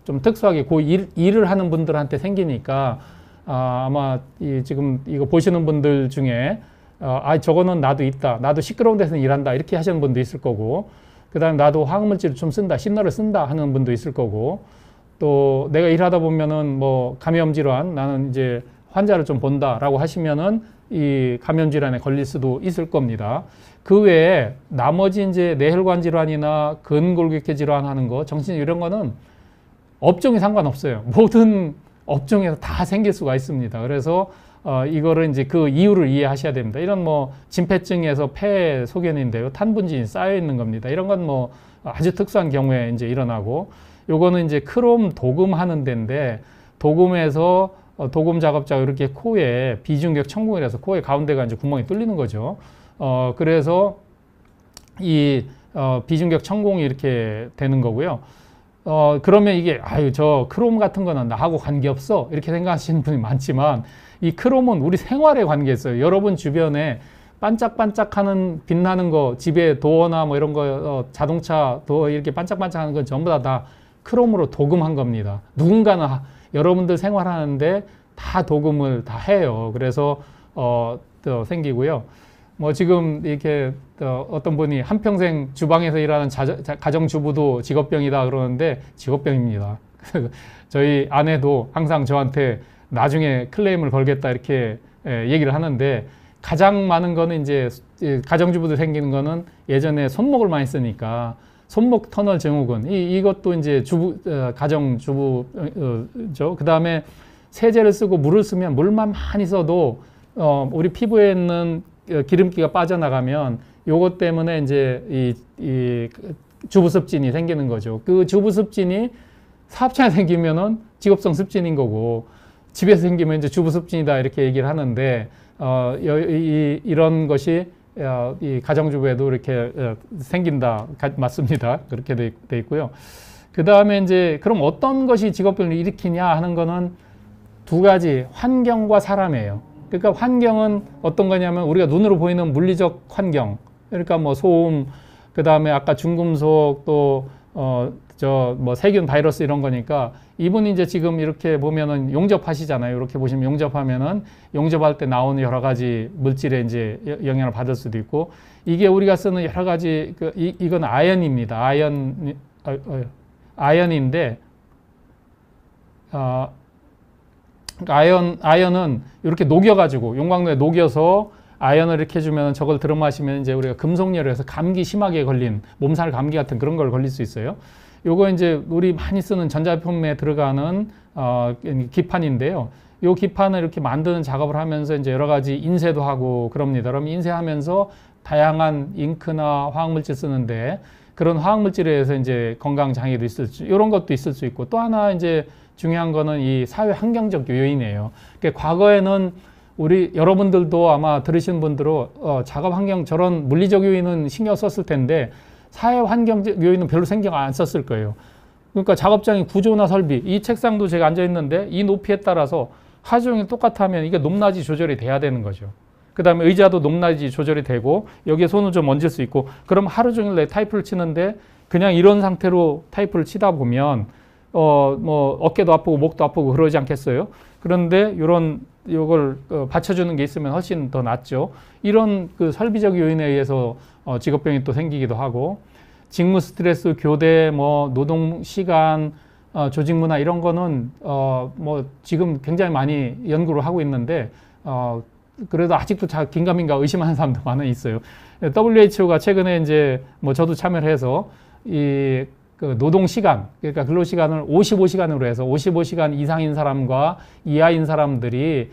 좀 특수하게 일을 하는 분들한테 생기니까 아마 지금 이거 보시는 분들 중에 저거는 나도 있다. 나도 시끄러운 데서 일한다. 이렇게 하시는 분도 있을 거고, 그 다음에 나도 화학물질을 좀 쓴다. 신너를 쓴다 하는 분도 있을 거고, 또 내가 일하다 보면은 뭐 감염 질환, 나는 이제 환자를 좀 본다라고 하시면은 이 감염 질환에 걸릴 수도 있을 겁니다. 그 외에 나머지 이제 뇌혈관 질환이나 근골격계 질환 하는 거, 정신 이런 거는 업종이 상관없어요. 모든 업종에서 다 생길 수가 있습니다. 그래서 이거를 이제 그 이유를 이해하셔야 됩니다. 이런 뭐 진폐증에서 폐 소견인데요. 탄분진이 쌓여 있는 겁니다. 이런 건 뭐 아주 특수한 경우에 이제 일어나고, 요거는 이제 크롬 도금 하는 데인데, 도금에서 도금 작업자가 이렇게 코에 비중격 천공이라서 코에 가운데가 이제 구멍이 뚫리는 거죠. 그래서 이 비중격 천공이 이렇게 되는 거고요. 그러면 이게 저 크롬 같은 거는 나하고 관계없어 이렇게 생각하시는 분이 많지만, 이 크롬은 우리 생활에 관계있어요. 여러분 주변에 반짝반짝하는 빛나는 거, 집에 도어나 뭐 이런 거 자동차 도어 이렇게 반짝반짝하는 건 전부 다 크롬으로 도금한 겁니다. 누군가는 여러분들 생활하는데 다 도금을 다 해요. 그래서 또 생기고요. 뭐 지금 이렇게 어떤 분이 한평생 주방에서 일하는 가정주부도 직업병이다 그러는데 직업병입니다. 저희 아내도 항상 저한테 나중에 클레임을 걸겠다 이렇게 얘기를 하는데, 가장 많은 거는 이제 가정주부들 생기는 거는 예전에 손목을 많이 쓰니까 손목 터널 증후군 이것도 이제 가정 주부죠. 그 다음에 세제를 쓰고 물을 쓰면 물만 많이 써도 우리 피부에 있는 기름기가 빠져나가면 요것 때문에 이제 이 주부습진이 생기는 거죠. 그 주부습진이 사업장에 생기면은 직업성 습진인 거고 집에서 생기면 이제 주부습진이다 이렇게 얘기를 하는데 이런 것이 이 가정주부에도 이렇게 생긴다 맞습니다. 그렇게 돼 있고요. 그 다음에 이제 그럼 어떤 것이 직업병을 일으키냐 하는 거는 두 가지 환경과 사람이에요. 그러니까 환경은 어떤 거냐면 우리가 눈으로 보이는 물리적 환경, 그러니까 뭐 소음, 그 다음에 아까 중금속 또 뭐 세균, 바이러스 이런 거니까 이분이 이제 지금 이렇게 보면은 용접하시잖아요. 이렇게 보시면 용접하면은 용접할 때 나오는 여러 가지 물질에 이제 영향을 받을 수도 있고 이게 우리가 쓰는 여러 가지 이건 아연입니다. 아연인데 아연은 이렇게 녹여가지고 용광로에 녹여서 아연을 이렇게 해주면 저걸 들어 마시면 이제 우리가 금속열에서 감기 심하게 걸린 몸살 감기 같은 그런 걸 걸릴 수 있어요. 요거 이제 우리 많이 쓰는 전자제품에 들어가는 기판인데요. 요 기판을 이렇게 만드는 작업을 하면서 이제 여러 가지 인쇄도 하고 그럽니다. 그럼 인쇄하면서 다양한 잉크나 화학물질 쓰는데 그런 화학물질에 의해서 이제 건강 장애도 있을 수, 이런 것도 있을 수 있고 또 하나 이제 중요한 거는 이 사회 환경적 요인이에요. 그러니까 과거에는 우리 여러분들도 아마 들으신 분들은 작업 환경 저런 물리적 요인은 신경 썼을 텐데 사회 환경적 요인은 별로 신경 안 썼을 거예요. 그러니까 작업장의 구조나 설비, 이 책상도 제가 앉아 있는데 이 높이에 따라서 하루 종일 똑같으면 이게 높낮이 조절이 돼야 되는 거죠. 그 다음에 의자도 높낮이 조절이 되고 여기에 손을 좀 얹을 수 있고 그럼 하루 종일 내 타이프를 치는데 그냥 이런 상태로 타이프를 치다 보면 뭐 어깨도 아프고 목도 아프고 그러지 않겠어요? 그런데 요걸 받쳐주는 게 있으면 훨씬 더 낫죠. 이런 그 설비적 요인에 의해서 직업병이 또 생기기도 하고 직무 스트레스, 교대, 뭐 노동 시간, 조직 문화 이런 거는 뭐 지금 굉장히 많이 연구를 하고 있는데 그래도 아직도 긴가민가 의심하는 사람도 많이 있어요. WHO가 최근에 이제 뭐 저도 참여를 해서 이 그 노동 시간, 그러니까 근로 시간을 55시간으로 해서 55시간 이상인 사람과 이하인 사람들이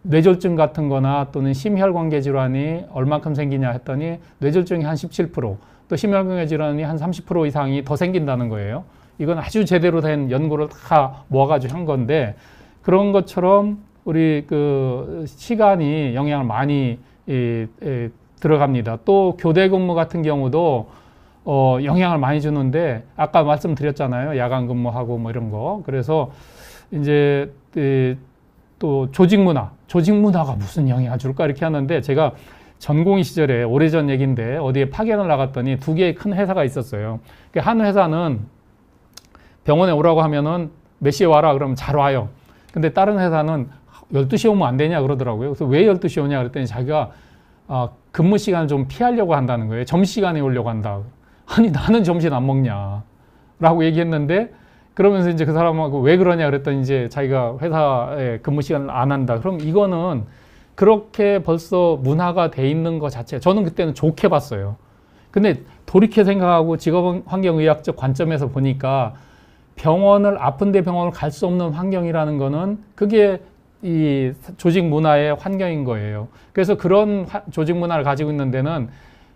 뇌졸중 같은 거나 또는 심혈관계 질환이 얼만큼 생기냐 했더니 뇌졸중이 한 17%, 또 심혈관계 질환이 한 30% 이상이 더 생긴다는 거예요. 이건 아주 제대로 된 연구를 다 모아가지고 한 건데 그런 것처럼 우리 그 시간이 영향을 많이 들어갑니다. 또 교대 근무 같은 경우도 영향을 많이 주는데 아까 말씀드렸잖아요. 야간 근무하고 뭐 이런 거. 그래서 이제 또 조직 문화가 무슨 영향을 줄까 이렇게 하는데 제가 전공의 시절에 오래전 얘기인데 어디에 파견을 나갔더니 두 개의 큰 회사가 있었어요. 한 회사는 병원에 오라고 하면은 몇 시에 와라 그러면 잘 와요. 근데 다른 회사는 12시에 오면 안 되냐 그러더라고요. 그래서 왜 12시에 오냐 그랬더니 자기가 근무 시간을 좀 피하려고 한다는 거예요. 점심시간에 오려고 한다. 아니 나는 점심 안 먹냐 라고 얘기했는데 그러면서 이제 그 사람하고 왜 그러냐 그랬더니 이제 자기가 회사에 근무 시간을 안 한다. 그럼 이거는 그렇게 벌써 문화가 돼 있는 것 자체 저는 그때는 좋게 봤어요. 근데 돌이켜 생각하고 직업환경의학적 관점에서 보니까 아픈데 병원을 갈 수 없는 환경이라는 거는 그게 이 조직 문화의 환경인 거예요. 그래서 그런 조직 문화를 가지고 있는 데는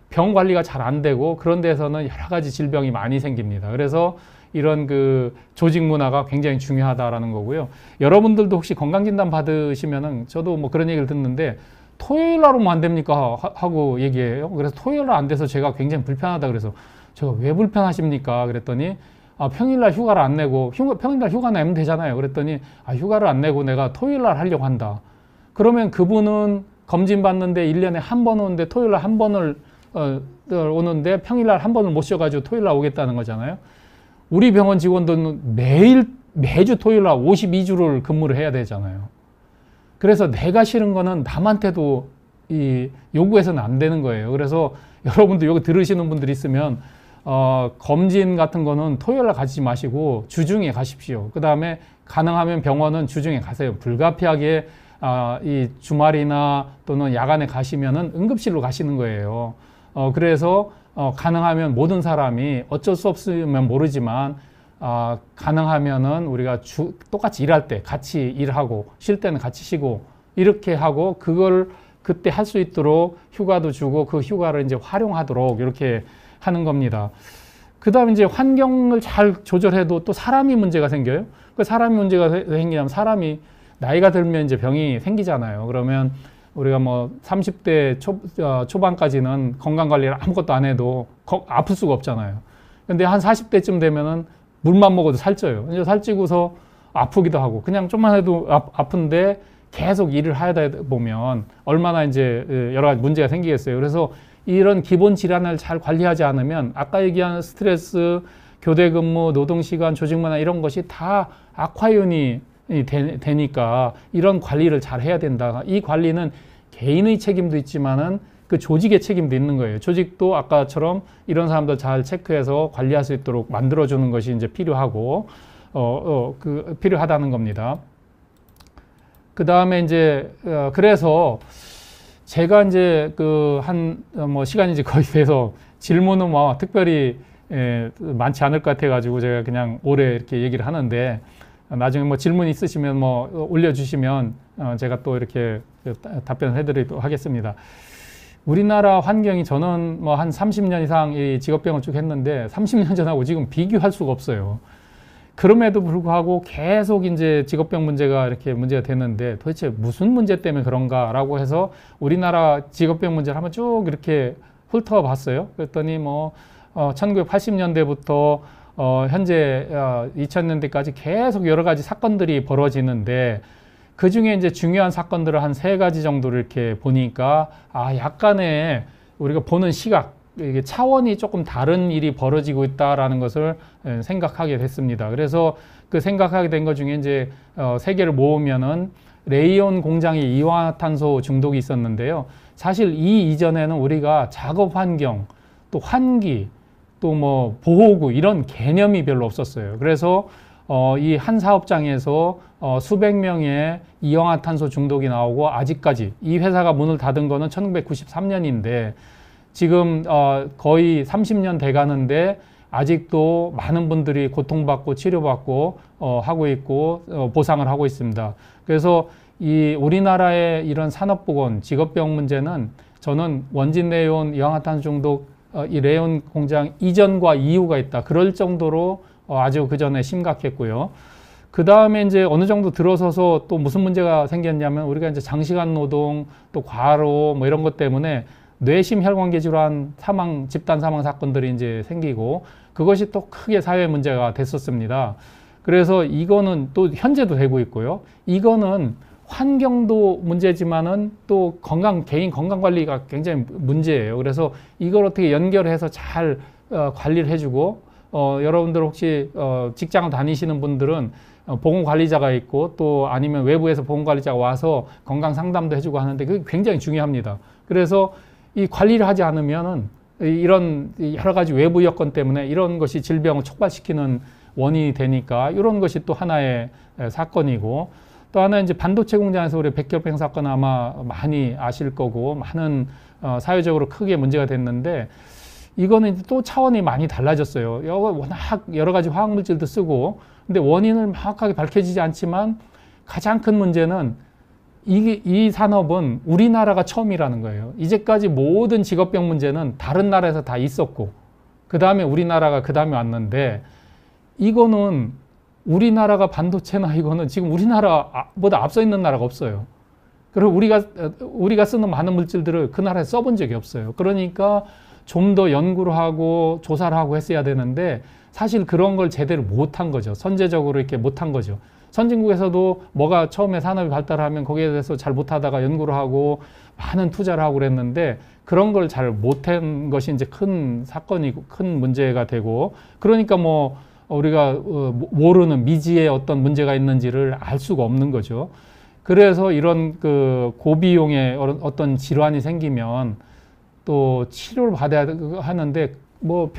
병 관리가 잘 안 되고 그런 데서는 여러 가지 질병이 많이 생깁니다. 그래서 이런 그 조직 문화가 굉장히 중요하다라는 거고요. 여러분들도 혹시 건강진단 받으시면은 저도 뭐 그런 얘기를 듣는데 토요일 날 오면 안 됩니까? 하고 얘기해요. 그래서 토요일 날 안 돼서 제가 굉장히 불편하다 그래서 제가 왜 불편하십니까? 그랬더니 평일날 휴가를 안 내고 평일날 휴가 내면 되잖아요. 그랬더니 휴가를 안 내고 내가 토요일날 하려고 한다. 그러면 그분은 검진 받는데 1년에 한 번 오는데 토요일날 한 번을 오는데 평일날 한 번을 못 쉬어가지고 토요일날 오겠다는 거잖아요. 우리 병원 직원들은 매주 토요일날 52주를 근무를 해야 되잖아요. 그래서 내가 싫은 거는 남한테도 요구해서는 안 되는 거예요. 그래서 여러분들 여기 들으시는 분들 있으면 검진 같은 거는 토요일날 가지 마시고 주중에 가십시오. 그 다음에 가능하면 병원은 주중에 가세요. 불가피하게 이 주말이나 또는 야간에 가시면은 응급실로 가시는 거예요. 그래서 가능하면 모든 사람이 어쩔 수 없으면 모르지만 가능하면은 우리가 똑같이 일할 때 같이 일하고 쉴 때는 같이 쉬고 이렇게 하고 그걸 그때 할 수 있도록 휴가도 주고 그 휴가를 이제 활용하도록 이렇게 하는 겁니다. 그 다음에 이제 환경을 잘 조절해도 또 사람이 문제가 생겨요. 그 사람이 문제가 생기냐면 사람이 나이가 들면 이제 병이 생기잖아요. 그러면 우리가 뭐 30대 초반까지는 건강관리를 아무것도 안 해도 아플 수가 없잖아요. 근데 한 40대쯤 되면은 물만 먹어도 살쪄요. 이제 살찌고서 아프기도 하고 그냥 좀만 해도 아픈데 계속 일을 하다 보면 얼마나 이제 여러 가지 문제가 생기겠어요. 그래서 이런 기본 질환을 잘 관리하지 않으면 아까 얘기한 스트레스, 교대 근무, 노동 시간, 조직 문화 이런 것이 다 악화윤이 되니까 이런 관리를 잘 해야 된다. 이 관리는 개인의 책임도 있지만은 그 조직의 책임도 있는 거예요. 조직도 아까처럼 이런 사람들 잘 체크해서 관리할 수 있도록 만들어주는 것이 이제 필요하고, 필요하다는 겁니다. 그 다음에 이제, 그래서 제가 이제 시간이 이제 거의 돼서 질문은 뭐 특별히 많지 않을 것 같아가지고 제가 그냥 오래 이렇게 얘기를 하는데 나중에 뭐 질문 있으시면 뭐 올려주시면 제가 또 이렇게 답변을 해드리도록 하겠습니다. 우리나라 환경이 저는 뭐 한 30년 이상 이 직업병을 쭉 했는데 30년 전하고 지금 비교할 수가 없어요. 그럼에도 불구하고 계속 이제 직업병 문제가 이렇게 문제가 되는데 도대체 무슨 문제 때문에 그런가라고 해서 우리나라 직업병 문제를 한번 쭉 이렇게 훑어 봤어요. 그랬더니 뭐 1980년대부터 현재 2000년대까지 계속 여러 가지 사건들이 벌어지는데 그 중에 이제 중요한 사건들을 한 3가지 정도를 이렇게 보니까 약간의 우리가 보는 시각, 이게 차원이 조금 다른 일이 벌어지고 있다라는 것을 생각하게 됐습니다. 그래서 그 생각하게 된 것 중에 이제 3개를 모으면은 레이온 공장의 이산화탄소 중독이 있었는데요. 사실 이 이전에는 우리가 작업 환경, 또 환기, 또 뭐 보호구 이런 개념이 별로 없었어요. 그래서 이 한 사업장에서 수백 명의 이산화탄소 중독이 나오고 아직까지 이 회사가 문을 닫은 거는 1993년인데 지금 거의 30년 돼 가는데 아직도 많은 분들이 고통받고 치료받고 하고 있고 보상을 하고 있습니다. 그래서 이 우리나라의 이런 산업보건 직업병 문제는 저는 원진 레이온 이산화탄소 중독 이 레이온 공장 이전과 이후가 있다. 그럴 정도로 아주 그 전에 심각했고요. 그 다음에 이제 어느 정도 들어서서 또 무슨 문제가 생겼냐면 우리가 이제 장시간 노동 또 과로 뭐 이런 것 때문에 뇌심 혈관계 질환 집단 사망 사건들이 이제 생기고 그것이 또 크게 사회 문제가 됐었습니다. 그래서 이거는 또 현재도 되고 있고요. 이거는 환경도 문제지만은 또 개인 건강 관리가 굉장히 문제예요. 그래서 이걸 어떻게 연결해서 잘 관리를 해주고 여러분들 혹시 직장을 다니시는 분들은 보건관리자가 있고 또 아니면 외부에서 보건관리자가 와서 건강 상담도 해주고 하는데 그게 굉장히 중요합니다. 그래서 이 관리를 하지 않으면은 이런 여러 가지 외부 여건 때문에 이런 것이 질병을 촉발시키는 원인이 되니까 이런 것이 또 하나의 사건이고 또 하나 이제 반도체 공장에서 우리 백혈병 사건 아마 많이 아실 거고 많은 사회적으로 크게 문제가 됐는데 이거는 이제 또 차원이 많이 달라졌어요. 워낙 여러 가지 화학물질도 쓰고 근데 원인을 명확하게 밝혀지지 않지만 가장 큰 문제는 이 산업은 우리나라가 처음이라는 거예요. 이제까지 모든 직업병 문제는 다른 나라에서 다 있었고 그 다음에 우리나라가 그 다음에 왔는데 이거는 우리나라가 반도체나 이거는 지금 우리나라보다 앞서 있는 나라가 없어요. 그리고 우리가 쓰는 많은 물질들을 그 나라에 써본 적이 없어요. 그러니까 좀 더 연구를 하고 조사를 하고 했어야 되는데 사실 그런 걸 제대로 못한 거죠. 선제적으로 이렇게 못한 거죠. 선진국에서도 뭐가 처음에 산업이 발달하면 거기에 대해서 잘 못하다가 연구를 하고 많은 투자를 하고 그랬는데 그런 걸 잘 못한 것이 이제 큰 사건이고 큰 문제가 되고 그러니까 뭐 우리가 모르는 미지의 어떤 문제가 있는지를 알 수가 없는 거죠. 그래서 이런 그 고비용의 어떤 질환이 생기면 또 치료를 받아야 하는데 뭐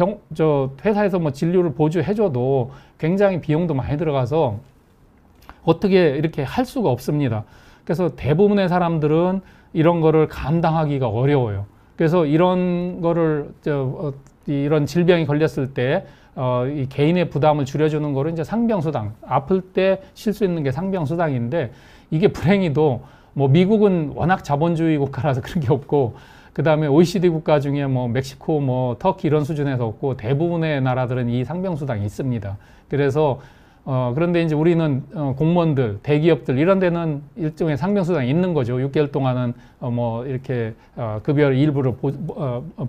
회사에서 뭐 진료를 보조해줘도 굉장히 비용도 많이 들어가서 어떻게 이렇게 할 수가 없습니다. 그래서 대부분의 사람들은 이런 거를 감당하기가 어려워요. 그래서 이런 거를 이런 질병이 걸렸을 때 이 개인의 부담을 줄여주는 거를 이제 상병수당, 아플 때 쉴 수 있는 게 상병수당인데, 이게 불행히도 뭐 미국은 워낙 자본주의 국가라서 그런 게 없고, 그 다음에 OECD 국가 중에 뭐 멕시코, 뭐 터키 이런 수준에서 없고, 대부분의 나라들은 이 상병수당이 있습니다. 그래서 그런데 이제 우리는 공무원들, 대기업들 이런 데는 일종의 상병수당이 있는 거죠. 6개월 동안은 뭐 이렇게 급여 일부를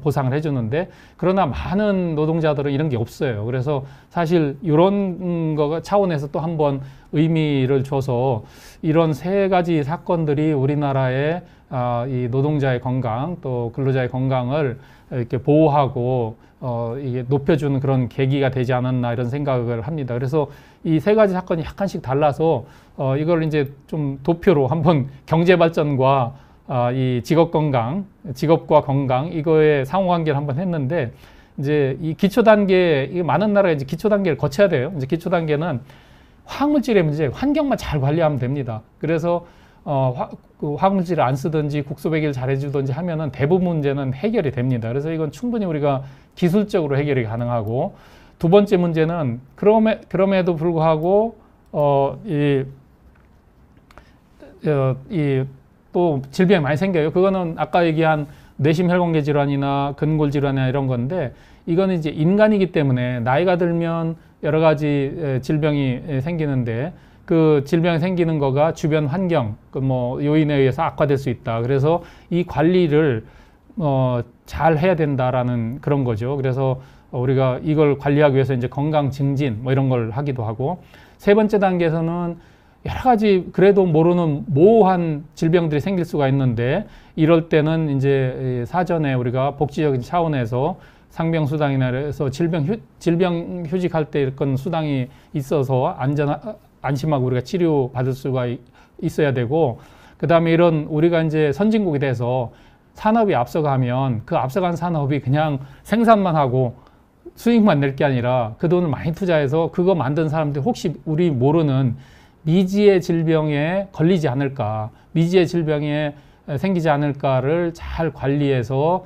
보상을 해주는데, 그러나 많은 노동자들은 이런 게 없어요. 그래서 사실 이런 거 차원에서 또 한번 의미를 줘서 이런 세 가지 사건들이 우리나라의 이 노동자의 건강 또 근로자의 건강을 이렇게 보호하고 이게 높여주는 그런 계기가 되지 않았나 이런 생각을 합니다. 그래서 이 세 가지 사건이 약간씩 달라서 이걸 이제 좀 도표로 한번 경제 발전과 이 직업 건강, 직업과 건강 이거의 상호관계를 한번 했는데, 이제 이 기초 단계, 이 많은 나라가 이제 기초 단계를 거쳐야 돼요. 이제 기초 단계는 화학물질의 문제, 환경만 잘 관리하면 됩니다. 그래서 그 화학물질을 안 쓰든지 국소배기를 잘 해주든지 하면은 대부분 문제는 해결이 됩니다. 그래서 이건 충분히 우리가 기술적으로 해결이 가능하고, 두 번째 문제는 그럼에도 불구하고 또 질병이 많이 생겨요. 그거는 아까 얘기한 뇌심혈관계 질환이나 근골 질환이나 이런 건데, 이거는 이제 인간이기 때문에 나이가 들면 여러 가지 질병이 생기는데, 그 질병이 생기는 거가 주변 환경, 뭐 요인에 의해서 악화될 수 있다. 그래서 이 관리를 잘 해야 된다라는 그런 거죠. 그래서 우리가 이걸 관리하기 위해서 이제 건강 증진 뭐 이런 걸 하기도 하고, 세 번째 단계에서는 여러 가지 그래도 모르는 모호한 질병들이 생길 수가 있는데, 이럴 때는 이제 사전에 우리가 복지적인 차원에서 상병수당이나 해서 질병 휴직할 때 이런 수당이 있어서 안심하고 우리가 치료받을 수가 있어야 되고, 그 다음에 이런 우리가 이제 선진국이 돼서 산업이 앞서가면 그 앞서간 산업이 그냥 생산만 하고 수익만 낼 게 아니라 그 돈을 많이 투자해서 그거 만든 사람들 혹시 우리 모르는 미지의 질병에 걸리지 않을까, 미지의 질병에 생기지 않을까를 잘 관리해서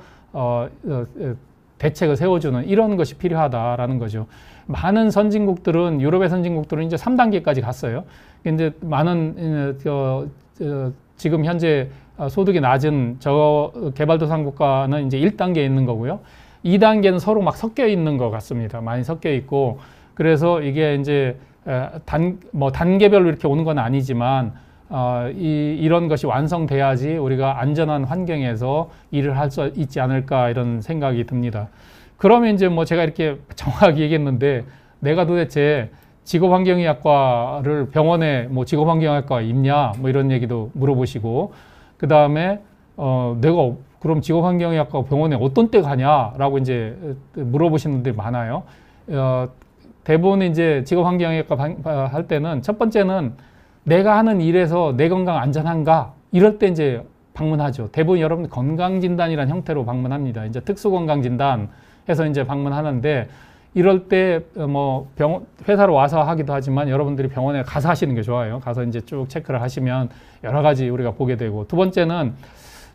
대책을 세워주는 이런 것이 필요하다라는 거죠. 많은 선진국들은, 유럽의 선진국들은 이제 3단계까지 갔어요. 이제 많은 지금 현재 소득이 낮은 개발도상 국가는 이제 1단계에 있는 거고요. 2단계는 서로 막 섞여 있는 것 같습니다. 많이 섞여 있고, 그래서 이게 이제 단계별로 이렇게 오는 건 아니지만 이런 것이 완성돼야지 우리가 안전한 환경에서 일을 할 수 있지 않을까 이런 생각이 듭니다. 그러면 이제 뭐 제가 이렇게 정확하게 얘기했는데, 내가 도대체 직업환경의학과를 병원에 뭐 직업환경의학과가 있냐 뭐 이런 얘기도 물어보시고, 그 다음에 내가 그럼 직업환경의학과 병원에 어떤 때 가냐라고 이제 물어보시는 분들이 많아요. 대부분 이제 직업환경의학과 할 때는 첫 번째는 내가 하는 일에서 내 건강 안전한가 이럴 때 이제 방문하죠. 대부분 여러분 건강진단이라는 형태로 방문합니다. 이제 특수건강진단 해서 이제 방문하는데, 이럴 때 뭐 회사로 와서 하기도 하지만 여러분들이 병원에 가서 하시는 게 좋아요. 가서 이제 쭉 체크를 하시면 여러 가지 우리가 보게 되고, 두 번째는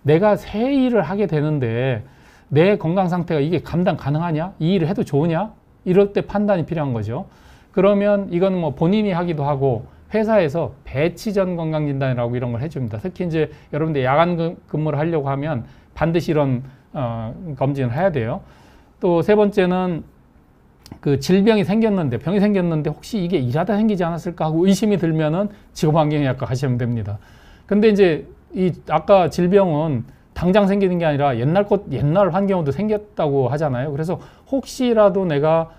내가 새 일을 하게 되는데 내 건강 상태가 이게 감당 가능하냐? 이 일을 해도 좋으냐? 이럴 때 판단이 필요한 거죠. 그러면 이건 뭐 본인이 하기도 하고, 회사에서 배치 전 건강진단이라고 이런 걸 해줍니다. 특히 이제 여러분들 야간 근무를 하려고 하면 반드시 이런 검진을 해야 돼요. 또 세 번째는 그 질병이 생겼는데, 병이 생겼는데 혹시 이게 일하다 생기지 않았을까 하고 의심이 들면은 직업환경의학과 가시면 됩니다. 근데 이제 이 아까 질병은 당장 생기는 게 아니라 옛날 환경에도 생겼다고 하잖아요. 그래서 혹시라도 내가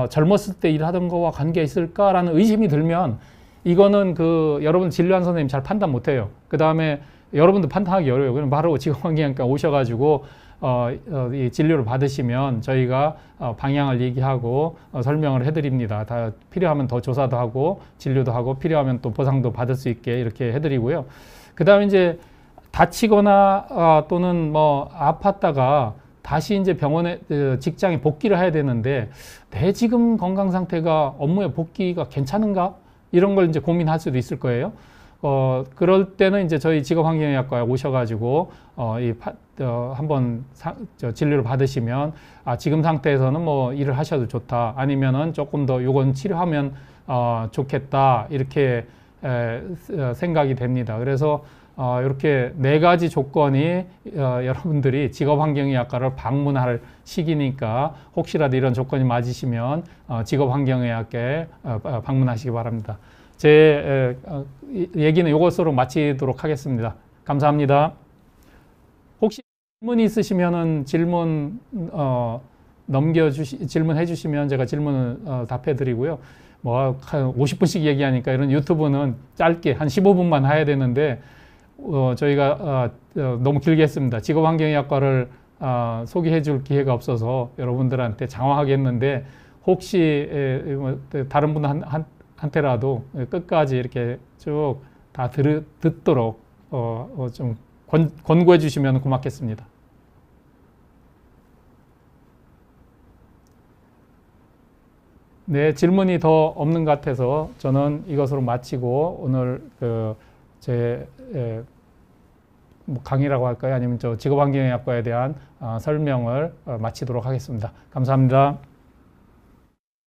젊었을 때 일하던 거와 관계가 있을까라는 의심이 들면, 이거는 여러분 진료한 선생님 잘 판단 못 해요. 그 다음에 여러분도 판단하기 어려워요. 그럼 바로 직업환경의학과 오셔가지고 이 진료를 받으시면 저희가 방향을 얘기하고 설명을 해드립니다. 다 필요하면 더 조사도 하고 진료도 하고 필요하면 또 보상도 받을 수 있게 이렇게 해드리고요. 그 다음에 이제 다치거나 또는 뭐 아팠다가 다시 이제 병원에 직장에 복귀를 해야 되는데, 내 지금 건강 상태가 업무에 복귀가 괜찮은가? 이런 걸 이제 고민할 수도 있을 거예요. 그럴 때는 이제 저희 직업환경의학과에 오셔가지고 한번 진료를 받으시면 지금 상태에서는 뭐 일을 하셔도 좋다, 아니면은 조금 더 요건 치료하면 좋겠다, 이렇게 생각이 됩니다. 그래서 이렇게 네 가지 조건이 여러분들이 직업환경의학과를 방문할 시기니까 혹시라도 이런 조건이 맞으시면 직업환경의학과에 방문하시기 바랍니다. 제 얘기는 이것으로 마치도록 하겠습니다. 감사합니다. 혹시 질문이 있으시면은 질문해 주시면 제가 질문을 답해 드리고요. 뭐 한 50분씩 얘기하니까 이런 유튜브는 짧게 한 15분만 해야 되는데 저희가 너무 길게 했습니다. 직업환경의학과를 소개해 줄 기회가 없어서 여러분들한테 장황하게 했는데, 혹시 다른 분한테라도 끝까지 이렇게 쭉 다 듣도록 좀 권고해 주시면 고맙겠습니다. 네, 질문이 더 없는 것 같아서 저는 이것으로 마치고 오늘 제 강의라고 할까요? 아니면 직업환경의학과에 대한 설명을 마치도록 하겠습니다. 감사합니다.